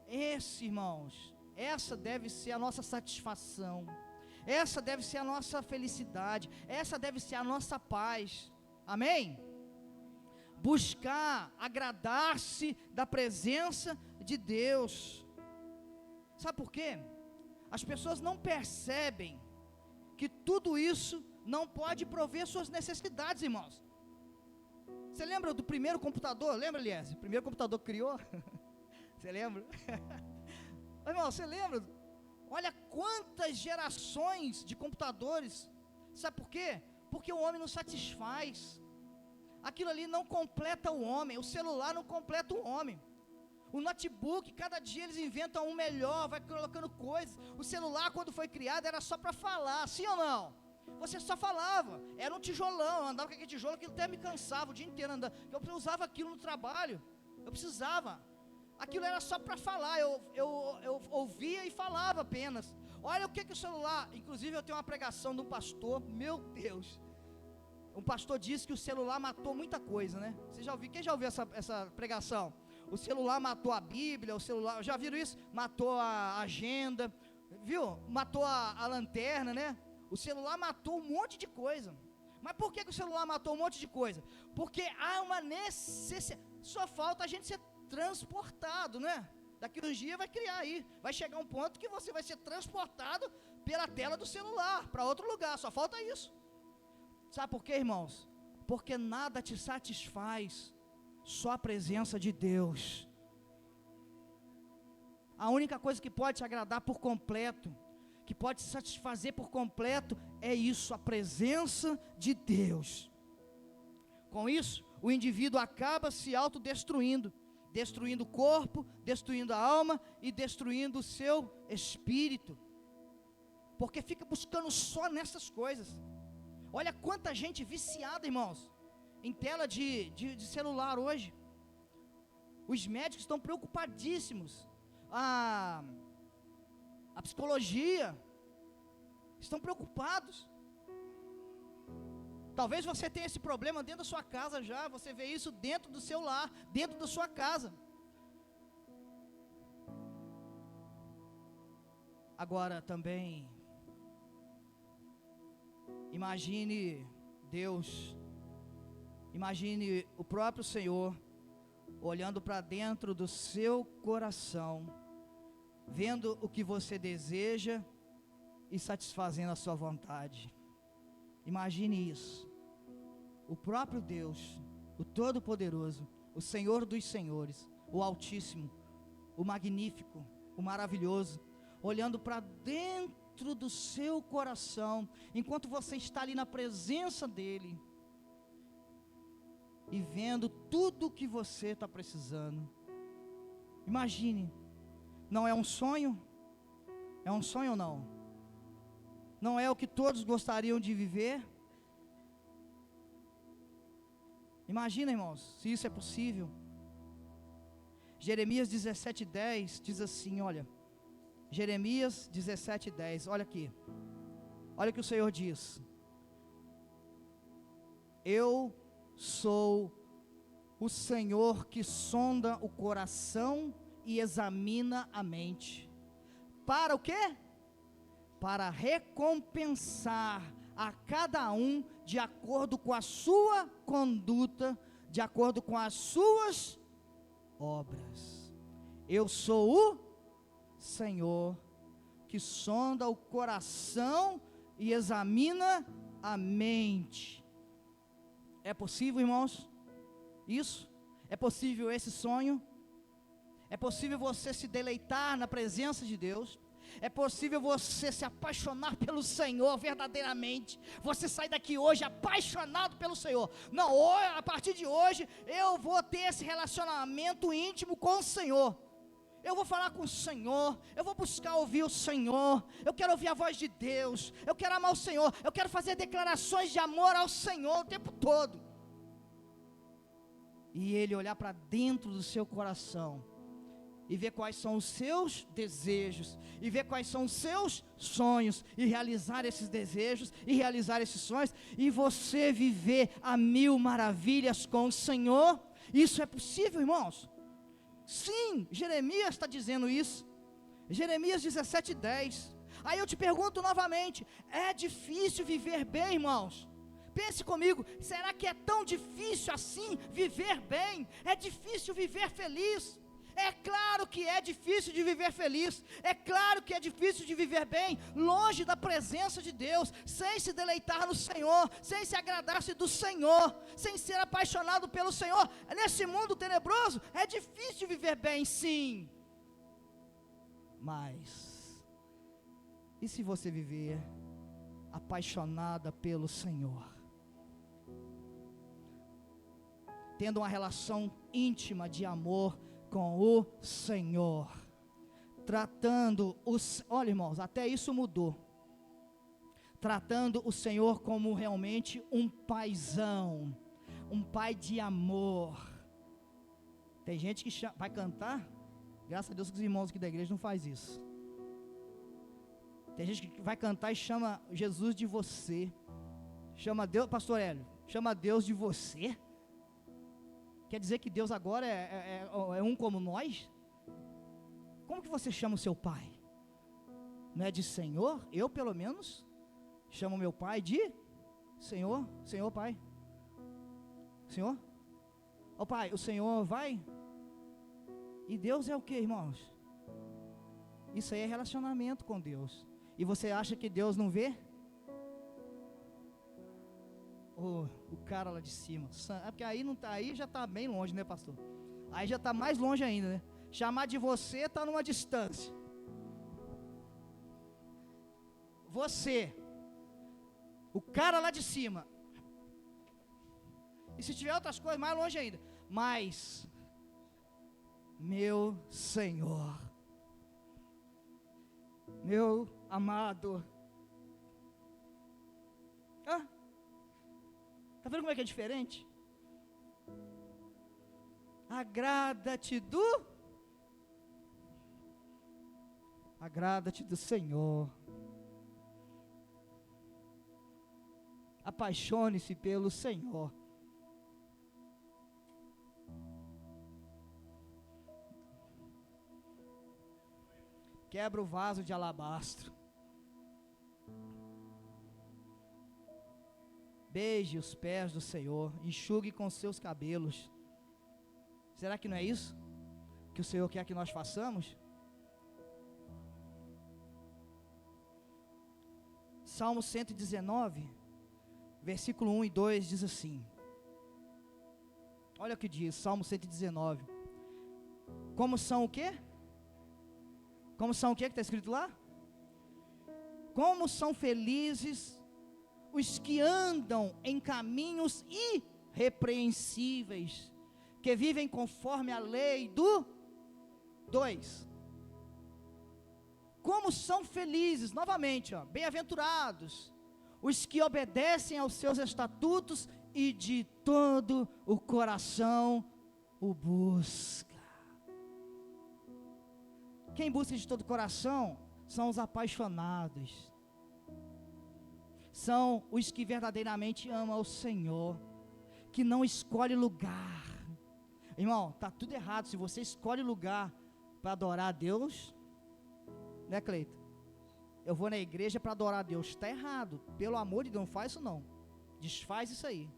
Irmãos, essa deve ser a nossa satisfação, essa deve ser a nossa felicidade, essa deve ser a nossa paz, amém? Buscar, agradar-se da presença de Deus. Sabe por quê? As pessoas não percebem que tudo isso não pode prover suas necessidades, irmãos. Você lembra do primeiro computador? Lembra, Elias? O primeiro computador que criou? Você lembra? Irmão, você lembra? Olha quantas gerações de computadores. Sabe por quê? Porque o homem não satisfaz. Aquilo ali não completa o homem. O celular não completa o homem. O notebook, cada dia eles inventam um melhor, vai colocando coisas. O celular, quando foi criado, era só para falar, sim ou não? Você só falava, era um tijolão, eu andava com aquele tijolo, aquilo até me cansava o dia inteiro andando. Eu usava aquilo no trabalho, eu precisava. Aquilo era só para falar, eu ouvia e falava apenas. Olha o que o celular, inclusive eu tenho uma pregação de um pastor, meu Deus. Um pastor disse que o celular matou muita coisa, né? Você já ouviu? Quem já ouviu essa pregação? O celular matou a Bíblia, o celular, já viram isso? Matou a agenda, viu? Matou a lanterna, né? O celular matou um monte de coisa. Mas por que o celular matou um monte de coisa? Porque há uma necessidade, só falta a gente ser transportado, né? Daqui uns dias vai criar aí, vai chegar um ponto que você vai ser transportado pela tela do celular, para outro lugar, só falta isso. Sabe por quê, irmãos? Porque nada te satisfaz, só a presença de Deus. A única coisa que pode te agradar por completo, que pode te satisfazer por completo, é isso, a presença de Deus. Com isso, o indivíduo acaba se autodestruindo, destruindo o corpo, destruindo a alma e destruindo o seu espírito, porque fica buscando só nessas coisas. Olha quanta gente viciada, irmãos, em tela de celular hoje. Os médicos estão preocupadíssimos. A psicologia estão preocupados. Talvez você tenha esse problema dentro da sua casa já. Você vê isso dentro do seu lar, dentro da sua casa. Agora também, imagine Deus, imagine o próprio Senhor olhando para dentro do seu coração, vendo o que você deseja e satisfazendo a sua vontade. Imagine isso. O próprio Deus, o Todo-Poderoso, o Senhor dos Senhores, o Altíssimo, o Magnífico, o Maravilhoso, olhando para dentro do seu coração, enquanto você está ali na presença dEle, e vendo tudo o que você está precisando. Imagine, não é um sonho? É um sonho ou não? Não é o que todos gostariam de viver? Imagina, irmãos, se isso é possível. Jeremias 17:10 diz assim, olha, Jeremias 17:10, olha aqui, olha o que o Senhor diz: eu sou o Senhor que sonda o coração e examina a mente, para o quê? Para recompensar a cada um de acordo com a sua conduta, de acordo com as suas obras. Eu sou o Senhor que sonda o coração e examina a mente. É possível, irmãos? Isso? É possível esse sonho? É possível você se deleitar na presença de Deus? É possível você se apaixonar pelo Senhor verdadeiramente? Você sai daqui hoje apaixonado pelo Senhor. Não, a partir de hoje eu vou ter esse relacionamento íntimo com o Senhor. Eu vou falar com o Senhor, eu vou buscar ouvir o Senhor, eu quero ouvir a voz de Deus, eu quero amar o Senhor, eu quero fazer declarações de amor ao Senhor o tempo todo. E Ele olhar para dentro do seu coração, e ver quais são os seus desejos, e ver quais são os seus sonhos, e realizar esses desejos, e realizar esses sonhos, e você viver a 1000 maravilhas com o Senhor. Isso é possível, irmãos? Sim, Jeremias está dizendo isso. Jeremias 17:10. Aí eu te pergunto novamente: é difícil viver bem, irmãos? Pense comigo, será que é tão difícil assim viver bem? É difícil viver feliz? É claro que é difícil de viver feliz, é claro que é difícil de viver bem, longe da presença de Deus, sem se deleitar no Senhor, sem se agradar-se do Senhor, sem ser apaixonado pelo Senhor. Nesse mundo tenebroso, é difícil viver bem, sim. Mas, e se você viver apaixonada pelo Senhor? Tendo uma relação íntima de amor com o Senhor, tratando olha, irmãos, até isso mudou, tratando o Senhor como realmente um paizão, um pai de amor. Tem gente que vai cantar, graças a Deus que os irmãos aqui da igreja não faz isso. Tem gente que vai cantar e chama Jesus de você, chama Deus, pastor Hélio, chama Deus de você. Quer dizer que Deus agora é um como nós? Como que você chama o seu pai? Não é de Senhor? Eu, pelo menos, chamo meu pai de Senhor, Senhor Pai. Senhor? Ó Pai, o Senhor vai? E Deus é o que, irmãos? Isso aí é relacionamento com Deus. E você acha que Deus não vê? O cara lá de cima, é porque aí não tá, aí já está bem longe, né, pastor? Aí já está mais longe ainda, né? Chamar de você está numa distância. Você, o cara lá de cima. E se tiver outras coisas, mais longe ainda. Mas, meu Senhor, meu amado, Está vendo como é que é diferente? Agrada-te do Senhor. Apaixone-se pelo Senhor. Quebra o vaso de alabastro. Beije os pés do Senhor, enxugue com seus cabelos. Será que não é isso que o Senhor quer que nós façamos? Salmo 119, versículo 1 e 2 diz assim. Olha o que diz, Salmo 119. Como são o quê? Como são o quê que está escrito lá? Como são felizes os que andam em caminhos irrepreensíveis, que vivem conforme a lei do 2. Como são felizes, novamente, bem-aventurados, os que obedecem aos seus estatutos e de todo o coração o busca. Quem busca de todo o coração são os apaixonados, são os que verdadeiramente amam ao Senhor, que não escolhe lugar. Irmão, está tudo errado se você escolhe lugar para adorar a Deus, né, Cleito? Eu vou na igreja para adorar a Deus, está errado, pelo amor de Deus, não faz isso não, desfaz isso aí,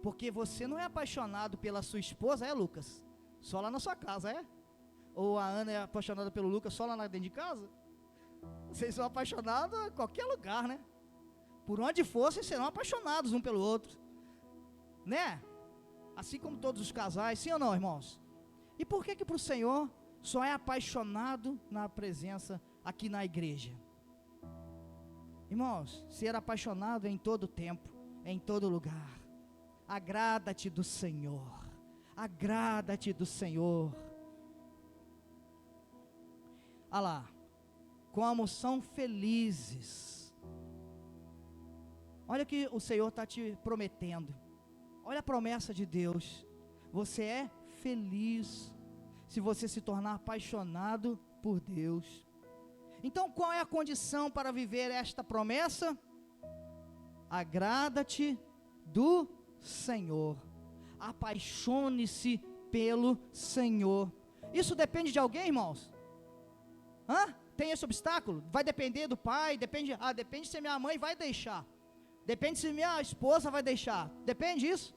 porque você não é apaixonado pela sua esposa, é, Lucas? Só lá na sua casa, é? Ou a Ana é apaixonada pelo Lucas só lá dentro de casa? Vocês são apaixonados em qualquer lugar, né? Por onde for, vocês serão apaixonados um pelo outro, né? Assim como todos os casais, sim ou não, irmãos? E por que para o Senhor só é apaixonado na presença aqui na igreja? Irmãos, ser apaixonado em todo tempo, em todo lugar. Agrada-te do Senhor, agrada-te do Senhor. Olha lá, como são felizes. Olha o que o Senhor está te prometendo. Olha a promessa de Deus. Você é feliz se você se tornar apaixonado por Deus. Então qual é a condição para viver esta promessa? Agrada-te do Senhor. Apaixone-se pelo Senhor. Isso depende de alguém, irmãos? Tem esse obstáculo? Vai depender do pai? Depende se minha mãe vai deixar. Depende se minha esposa vai deixar. Depende disso?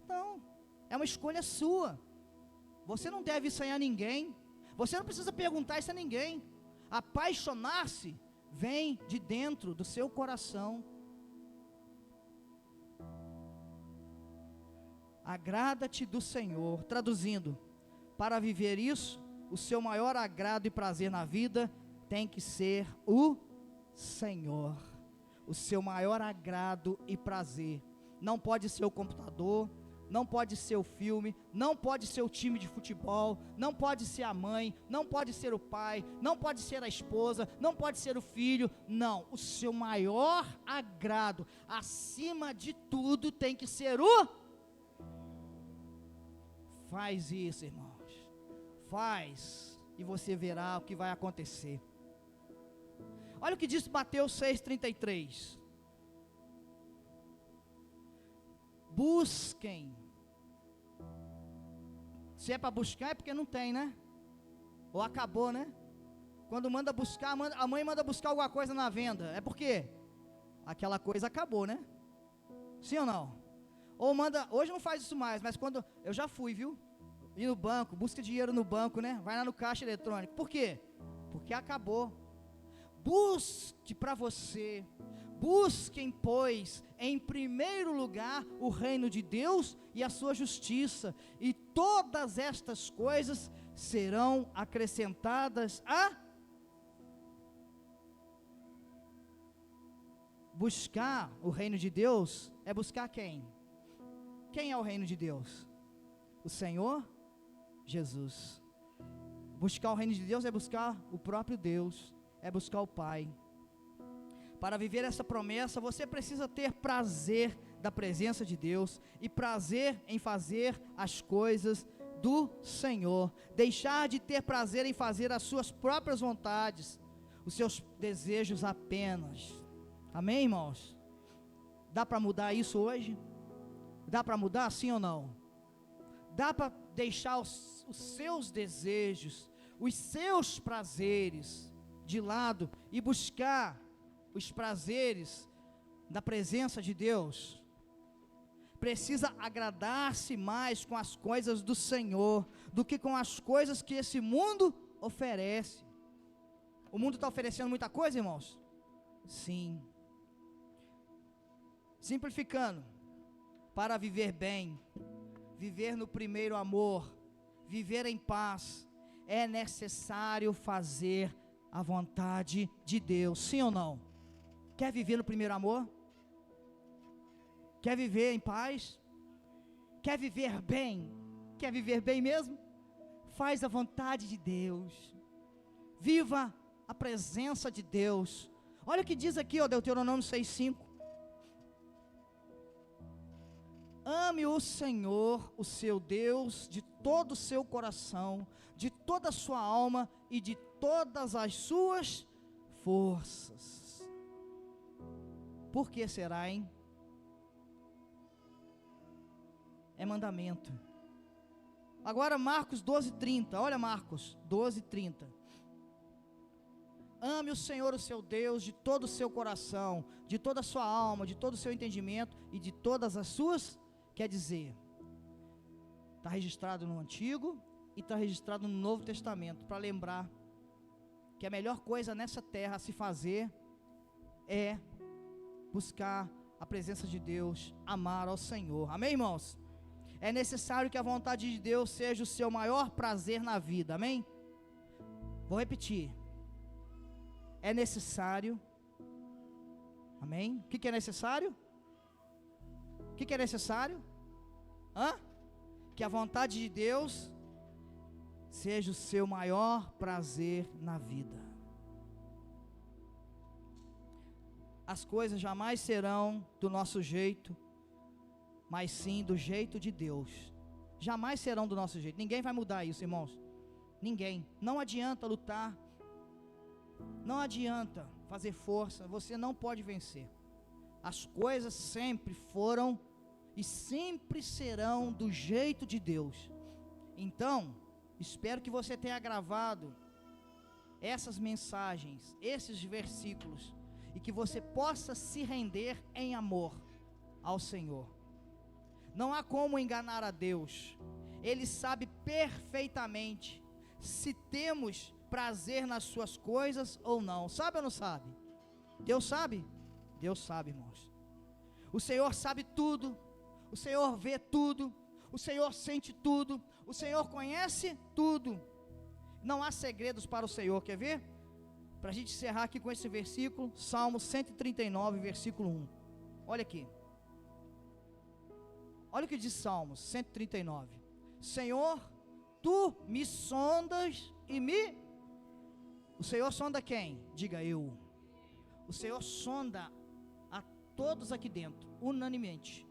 Não, é uma escolha sua. Você não deve isso aí a ninguém. Você não precisa perguntar isso a ninguém. Apaixonar-se vem de dentro do seu coração. Agrada-te do Senhor. Traduzindo, para viver isso, o seu maior agrado e prazer na vida tem que ser o Senhor. O seu maior agrado e prazer. Não pode ser o computador, não pode ser o filme, não pode ser o time de futebol, não pode ser a mãe, não pode ser o pai, não pode ser a esposa, não pode ser o filho, não. O seu maior agrado, acima de tudo, tem que ser o... Faz isso, irmãos. Faz, e você verá o que vai acontecer. Olha o que diz Mateus 6,33. Busquem. Se é para buscar é porque não tem, né? Ou acabou, né? Quando manda buscar, a mãe manda buscar alguma coisa na venda. É porque aquela coisa acabou, né? Sim ou não? Ou manda, hoje não faz isso mais, mas quando, eu já fui, viu? Ir no banco, busca dinheiro no banco, né? Vai lá no caixa eletrônico. Por quê? Porque acabou. Busque para você, busquem, pois, em primeiro lugar o reino de Deus e a sua justiça, e todas estas coisas serão acrescentadas a... Buscar o reino de Deus é buscar quem? Quem é o reino de Deus? O Senhor Jesus. Buscar o reino de Deus é buscar o próprio Deus, é buscar o Pai. Para viver essa promessa, você precisa ter prazer da presença de Deus e prazer em fazer as coisas do Senhor. Deixar de ter prazer em fazer as suas próprias vontades, os seus desejos apenas. Amém, irmãos? Dá para mudar isso hoje? Dá para mudar, sim ou não? Dá para deixar os seus desejos, os seus prazeres de lado e buscar os prazeres da presença de Deus? Precisa agradar-se mais com as coisas do Senhor do que com as coisas que esse mundo oferece. O mundo está oferecendo muita coisa, irmãos? Sim. Simplificando, para viver bem, viver no primeiro amor, viver em paz, é necessário fazer a vontade de Deus, sim ou não? Quer viver no primeiro amor? Quer viver em paz? Quer viver bem? Quer viver bem mesmo? Faz a vontade de Deus, viva a presença de Deus. Olha o que diz aqui, ó, Deuteronômio 6:5. Ame o Senhor, o seu Deus, de todo o seu coração, de toda a sua alma e de todas as suas forças. Por que será, hein? É mandamento. Agora Marcos 12:30, olha Marcos 12:30. Ame o Senhor, o seu Deus, de todo o seu coração, de toda a sua alma, de todo o seu entendimento e de todas as suas. Quer dizer, está registrado no Antigo e está registrado no Novo Testamento, para lembrar que a melhor coisa nessa terra a se fazer é buscar a presença de Deus, amar ao Senhor. Amém, irmãos? É necessário que a vontade de Deus seja o seu maior prazer na vida. Amém? Vou repetir. É necessário. Amém? O que é necessário? O que é necessário? Que a vontade de Deus seja o seu maior prazer na vida. As coisas jamais serão do nosso jeito, mas sim do jeito de Deus. Jamais serão do nosso jeito. Ninguém vai mudar isso, irmãos. Ninguém. Não adianta lutar. Não adianta fazer força. Você não pode vencer. As coisas sempre foram e sempre serão do jeito de Deus. Então, espero que você tenha gravado essas mensagens, esses versículos, e que você possa se render em amor ao Senhor. Não há como enganar a Deus. Ele sabe perfeitamente se temos prazer nas suas coisas ou não. Sabe ou não sabe? Deus sabe? Deus sabe, irmãos. O Senhor sabe tudo. O Senhor vê tudo. O Senhor sente tudo. O Senhor conhece tudo. Não há segredos para o Senhor. Quer ver? Para a gente encerrar aqui com esse versículo, Salmo 139, versículo 1. Olha aqui. Olha o que diz Salmos 139. Senhor, tu me sondas e me... O Senhor sonda quem? Diga eu. O Senhor sonda a todos aqui dentro, unanimemente.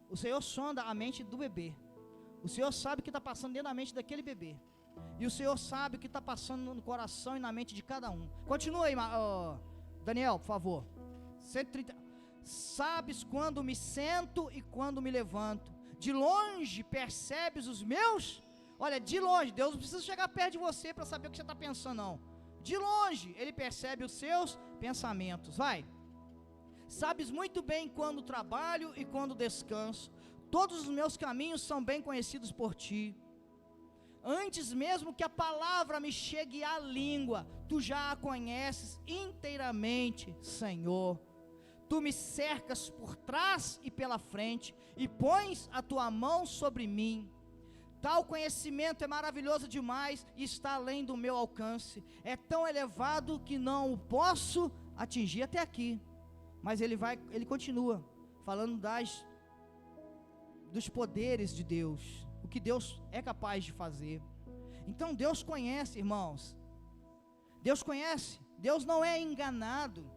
O Senhor sonda a mente do bebê. O Senhor sabe o que está passando dentro da mente daquele bebê. E o Senhor sabe o que está passando no coração e na mente de cada um. Continua aí, Daniel, por favor. 130. Sabes quando me sento e quando me levanto. De longe percebes os meus... Olha, de longe, Deus não precisa chegar perto de você para saber o que você está pensando, não. De longe, Ele percebe os seus pensamentos. Vai. Sabes muito bem quando trabalho e quando descanso. Todos os meus caminhos são bem conhecidos por Ti. Antes mesmo que a palavra me chegue à língua, Tu já a conheces inteiramente, Senhor. Tu me cercas por trás e pela frente, e pões a Tua mão sobre mim. Tal conhecimento é maravilhoso demais e está além do meu alcance. É tão elevado que não o posso atingir. Até aqui. Mas ele continua falando dos poderes de Deus, o que Deus é capaz de fazer. Então Deus conhece, irmãos. Deus conhece. Deus não é enganado.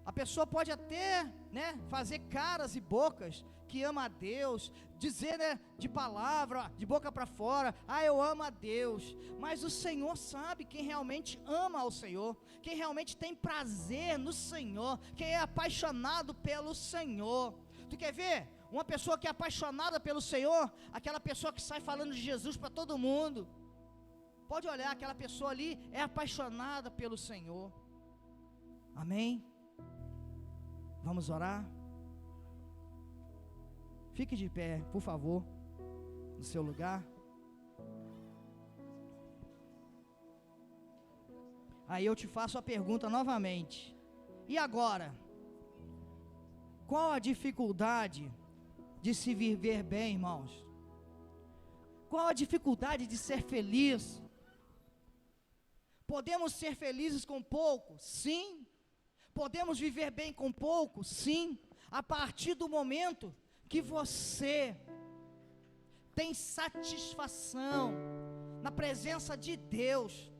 A pessoa pode até né, fazer caras e bocas que ama a Deus, dizer, né, de palavra, de boca para fora, eu amo a Deus, mas o Senhor sabe quem realmente ama ao Senhor, quem realmente tem prazer no Senhor, quem é apaixonado pelo Senhor. Tu quer ver? Uma pessoa que é apaixonada pelo Senhor, aquela pessoa que sai falando de Jesus para todo mundo, pode olhar, aquela pessoa ali é apaixonada pelo Senhor. Amém? Vamos orar? Fique de pé, por favor, no seu lugar. Aí eu te faço a pergunta novamente. E agora? Qual a dificuldade de se viver bem, irmãos? Qual a dificuldade de ser feliz? Podemos ser felizes com pouco? Sim. Podemos viver bem com pouco? Sim. A partir do momento que você tem satisfação na presença de Deus,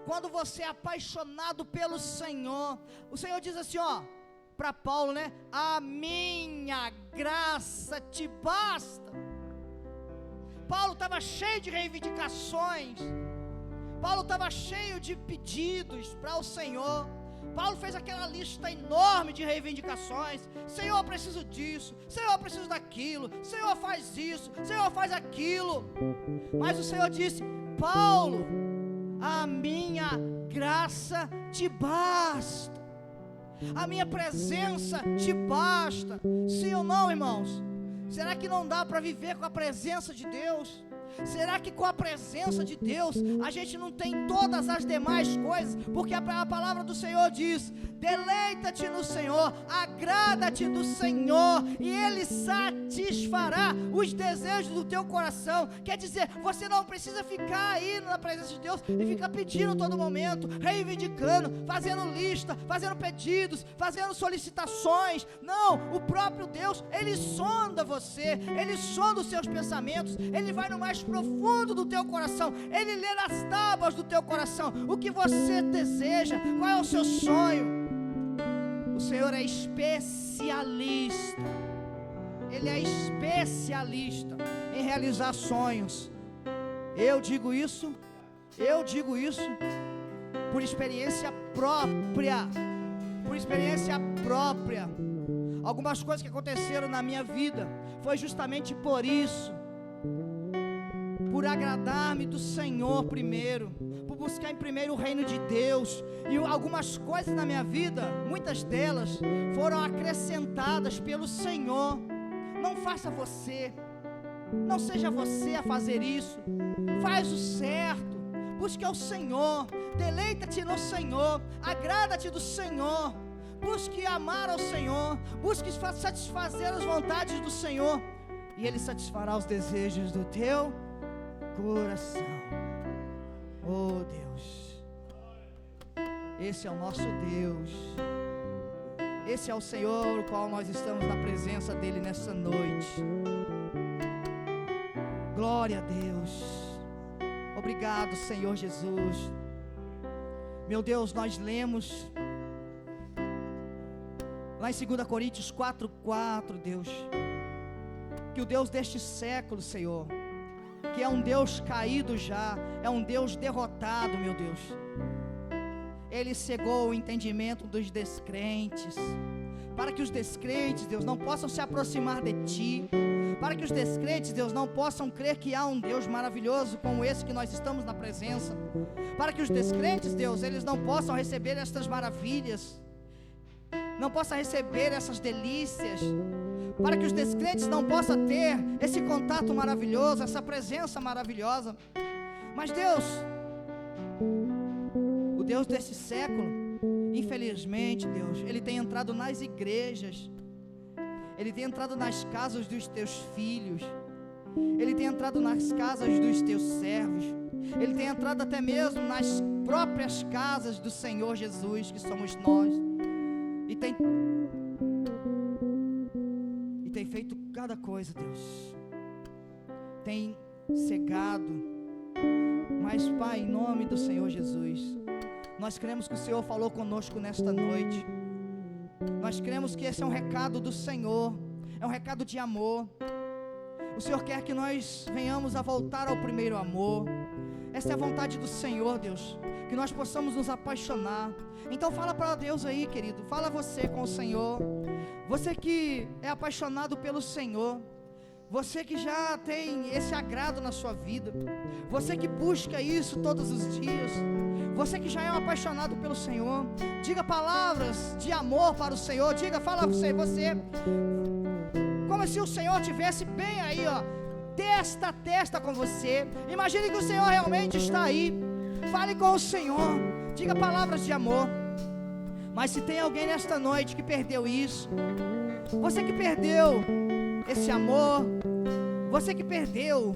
quando você é apaixonado pelo Senhor, o Senhor diz assim, para Paulo, né? A minha graça te basta. Paulo estava cheio de reivindicações, Paulo estava cheio de pedidos para o Senhor. Paulo fez aquela lista enorme de reivindicações. Senhor, eu preciso disso. Senhor, eu preciso daquilo. Senhor, faz isso. Senhor, faz aquilo. Mas o Senhor disse, Paulo, a minha graça te basta. A minha presença te basta. Sim ou não, irmãos? Será que não dá para viver com a presença de Deus? Será que com a presença de Deus a gente não tem todas as demais coisas? Porque a palavra do Senhor diz, deleita-te no Senhor, agrada-te do Senhor, e Ele satisfará os desejos do teu coração. Quer dizer, você não precisa ficar aí na presença de Deus e ficar pedindo todo momento, reivindicando, fazendo lista, fazendo pedidos, fazendo solicitações. Não, o próprio Deus, Ele sonda você, Ele sonda os seus pensamentos, Ele vai no mais profundo do teu coração, Ele lê nas tábuas do teu coração o que você deseja, qual é o seu sonho. O Senhor é especialista, Ele é especialista em realizar sonhos. Eu digo isso por experiência própria, Algumas coisas que aconteceram na minha vida foi justamente por isso, por agradar-me do Senhor primeiro, por buscar em primeiro o reino de Deus. E algumas coisas na minha vida, muitas delas foram acrescentadas pelo Senhor. Não faça você, não seja você a fazer isso. Faz o certo, busque ao Senhor, deleita-te no Senhor, agrada-te do Senhor, busque amar ao Senhor, busque satisfazer as vontades do Senhor, e Ele satisfará os desejos do teu coração. Oh Deus, esse é o nosso Deus, esse é o Senhor, o qual nós estamos na presença dEle nessa noite. Glória a Deus. Obrigado, Senhor Jesus. Meu Deus, nós lemos lá em 2 Coríntios 4:4, Deus, que o Deus deste século, Senhor, que é um Deus caído já, é um Deus derrotado, meu Deus, Ele cegou o entendimento dos descrentes, para que os descrentes, Deus, não possam se aproximar de Ti, para que os descrentes, Deus, não possam crer que há um Deus maravilhoso como esse que nós estamos na presença, para que os descrentes, Deus, eles não possam receber estas maravilhas, não possam receber essas delícias, para que os descrentes não possam ter esse contato maravilhoso, essa presença maravilhosa. Mas Deus, o Deus desse século, infelizmente, Deus, Ele tem entrado nas igrejas, Ele tem entrado nas casas dos Teus filhos, Ele tem entrado nas casas dos Teus servos, Ele tem entrado até mesmo nas próprias casas do Senhor Jesus, que somos nós, e tem feito cada coisa, Deus, tem cegado. Mas Pai, em nome do Senhor Jesus, nós cremos que o Senhor falou conosco nesta noite, Nós cremos que esse é um recado do Senhor, é um recado de amor. O Senhor quer que nós venhamos a voltar ao primeiro amor. Essa é a vontade do Senhor, Deus, que nós possamos nos apaixonar. Então fala para Deus aí, querido, fala você com o Senhor, você que é apaixonado pelo Senhor, você que já tem esse agrado na sua vida, você que busca isso todos os dias, você que já é um apaixonado pelo Senhor, diga palavras de amor para o Senhor, fala você, como se o Senhor estivesse bem aí, ó, testa a testa com você. Imagine que o Senhor realmente está aí. Fale com o Senhor, diga palavras de amor. Mas se tem alguém nesta noite que perdeu isso, você que perdeu esse amor, você que perdeu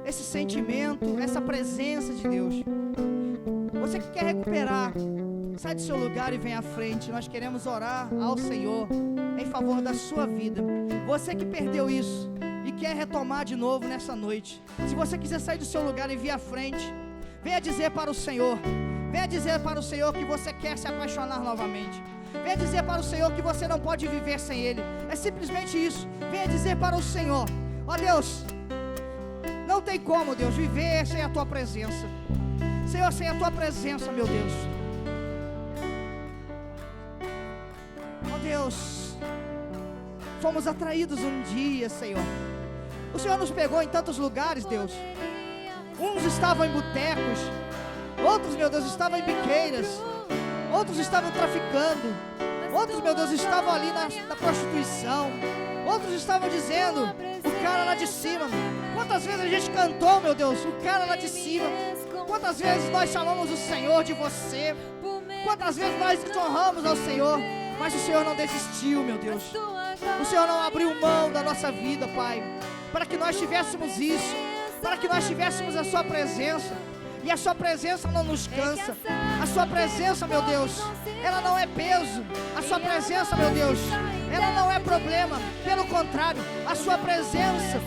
esse sentimento, essa presença de Deus, você que quer recuperar, sai do seu lugar e vem à frente. Nós queremos orar ao Senhor em favor da sua vida. Você que perdeu isso e quer retomar de novo nessa noite, se você quiser sair do seu lugar e vir à frente, venha dizer para o Senhor, que você quer se apaixonar novamente. Venha dizer para o Senhor que você não pode viver sem Ele. É simplesmente isso. Venha dizer para o Senhor: ó Deus, não tem como, Deus, viver sem a Tua presença. Senhor, sem a Tua presença, meu Deus. Ó Deus, fomos atraídos um dia, Senhor. O Senhor nos pegou em tantos lugares, Deus. Uns estavam em botecos, outros, meu Deus, estavam em biqueiras, outros estavam traficando, outros, meu Deus, estavam ali na prostituição, outros estavam dizendo: o cara lá de cima. Quantas vezes a gente cantou, meu Deus, o cara lá de cima. Quantas vezes nós chamamos o Senhor de você. Quantas vezes nós desonramos ao Senhor. Mas o Senhor não desistiu, meu Deus. O Senhor não abriu mão da nossa vida, Pai, para que nós tivéssemos isso, para que nós tivéssemos a Sua presença. E a Sua presença não nos cansa. A Sua presença, meu Deus, ela não é peso. A Sua presença, meu Deus, ela não é problema. Pelo contrário, a Sua presença,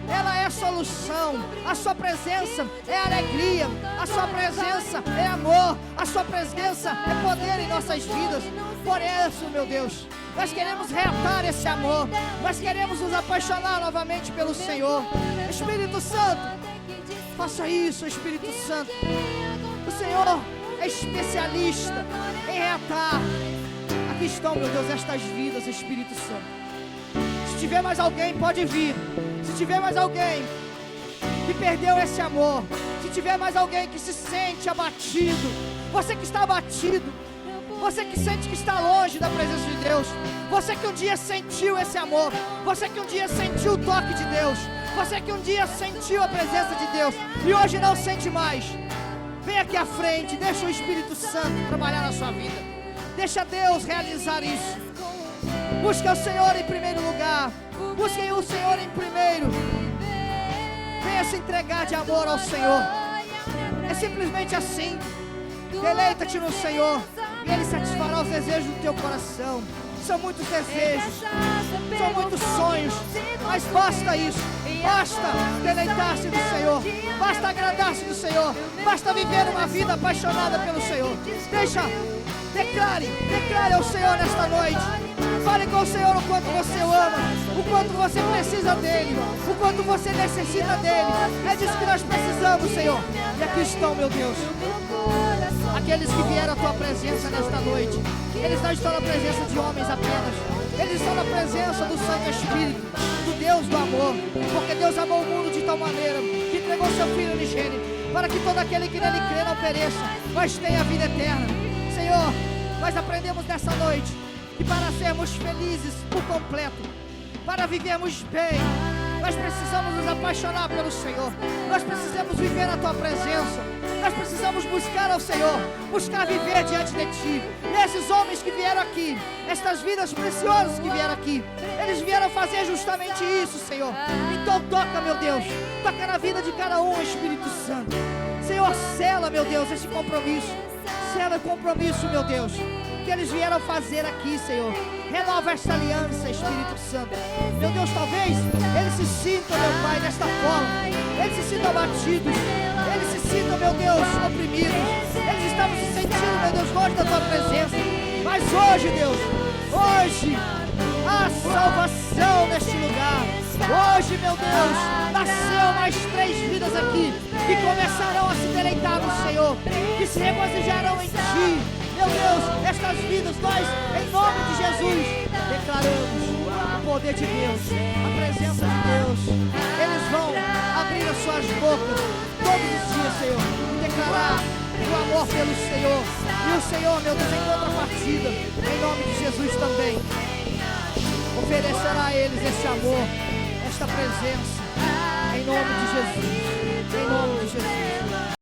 ela é solução. A Sua presença é alegria. A Sua presença é amor. A Sua presença é poder em nossas vidas. Por isso, meu Deus, nós queremos reatar esse amor. Nós queremos nos apaixonar novamente pelo Senhor. Espírito Santo, faça isso, Espírito Santo. O Senhor é especialista em reatar. Aqui estão, meu Deus, estas vidas, Espírito Santo. Se tiver mais alguém, pode vir. Se tiver mais alguém que perdeu esse amor, se tiver mais alguém que se sente abatido, você que está abatido, você que sente que está longe da presença de Deus, você que um dia sentiu esse amor, você que um dia sentiu o toque de Deus, você que um dia sentiu a presença de Deus e hoje não sente mais, vem aqui à frente, deixa o Espírito Santo trabalhar na sua vida, deixa Deus realizar isso. Busque o Senhor em primeiro lugar, busquem o Senhor em primeiro, venha se entregar de amor ao Senhor. É simplesmente assim. Deleita-te no Senhor e Ele satisfará os desejos do teu coração. São muitos desejos, são muitos sonhos, mas basta isso, basta deleitar-se no Senhor, basta agradar-se do Senhor, basta viver uma vida apaixonada pelo Senhor. Declare ao Senhor nesta noite. Fale com o Senhor o quanto você o ama, o quanto você precisa dEle, o quanto você necessita dEle. É disso que nós precisamos, Senhor. E aqui estão, meu Deus, aqueles que vieram à Tua presença nesta noite. Eles não estão na presença de homens apenas, eles estão na presença do Santo Espírito, do Deus do amor. Porque Deus amou o mundo de tal maneira que entregou Seu Filho unigênito, para que todo aquele que nele crê não pereça, mas tenha a vida eterna. Senhor, nós aprendemos nessa noite que para sermos felizes por completo, para vivermos bem, nós precisamos nos apaixonar pelo Senhor. Nós precisamos viver na Tua presença. Nós precisamos buscar ao Senhor, buscar viver diante de Ti. E esses homens que vieram aqui, estas vidas preciosas que vieram aqui, eles vieram fazer justamente isso, Senhor. Então toca, meu Deus, toca na vida de cada um, Espírito Santo. Senhor, sela, meu Deus, esse compromisso. Sela o compromisso, meu Deus, que eles vieram fazer aqui, Senhor. Renova esta aliança, Espírito Santo. Meu Deus, talvez eles se sintam, meu Pai, desta forma. Eles se sintam abatidos. Eles se sintam, meu Deus, oprimidos. Eles estavam se sentindo, meu Deus, longe da Tua presença. Mas hoje, Deus, hoje há salvação neste lugar. Hoje, meu Deus, nasceu mais 3 vidas aqui que começarão a se deleitar no Senhor, que se regozijarão em Ti. Meu Deus, estas vidas nós, em nome de Jesus, declaramos o poder de Deus, a presença de Deus. Eles vão abrir as suas bocas todos os dias, Senhor, e declarar o amor pelo Senhor. E o Senhor, meu Deus, em contrapartida, em nome de Jesus também, oferecerá a eles esse amor, esta presença, em nome de Jesus, em nome de Jesus.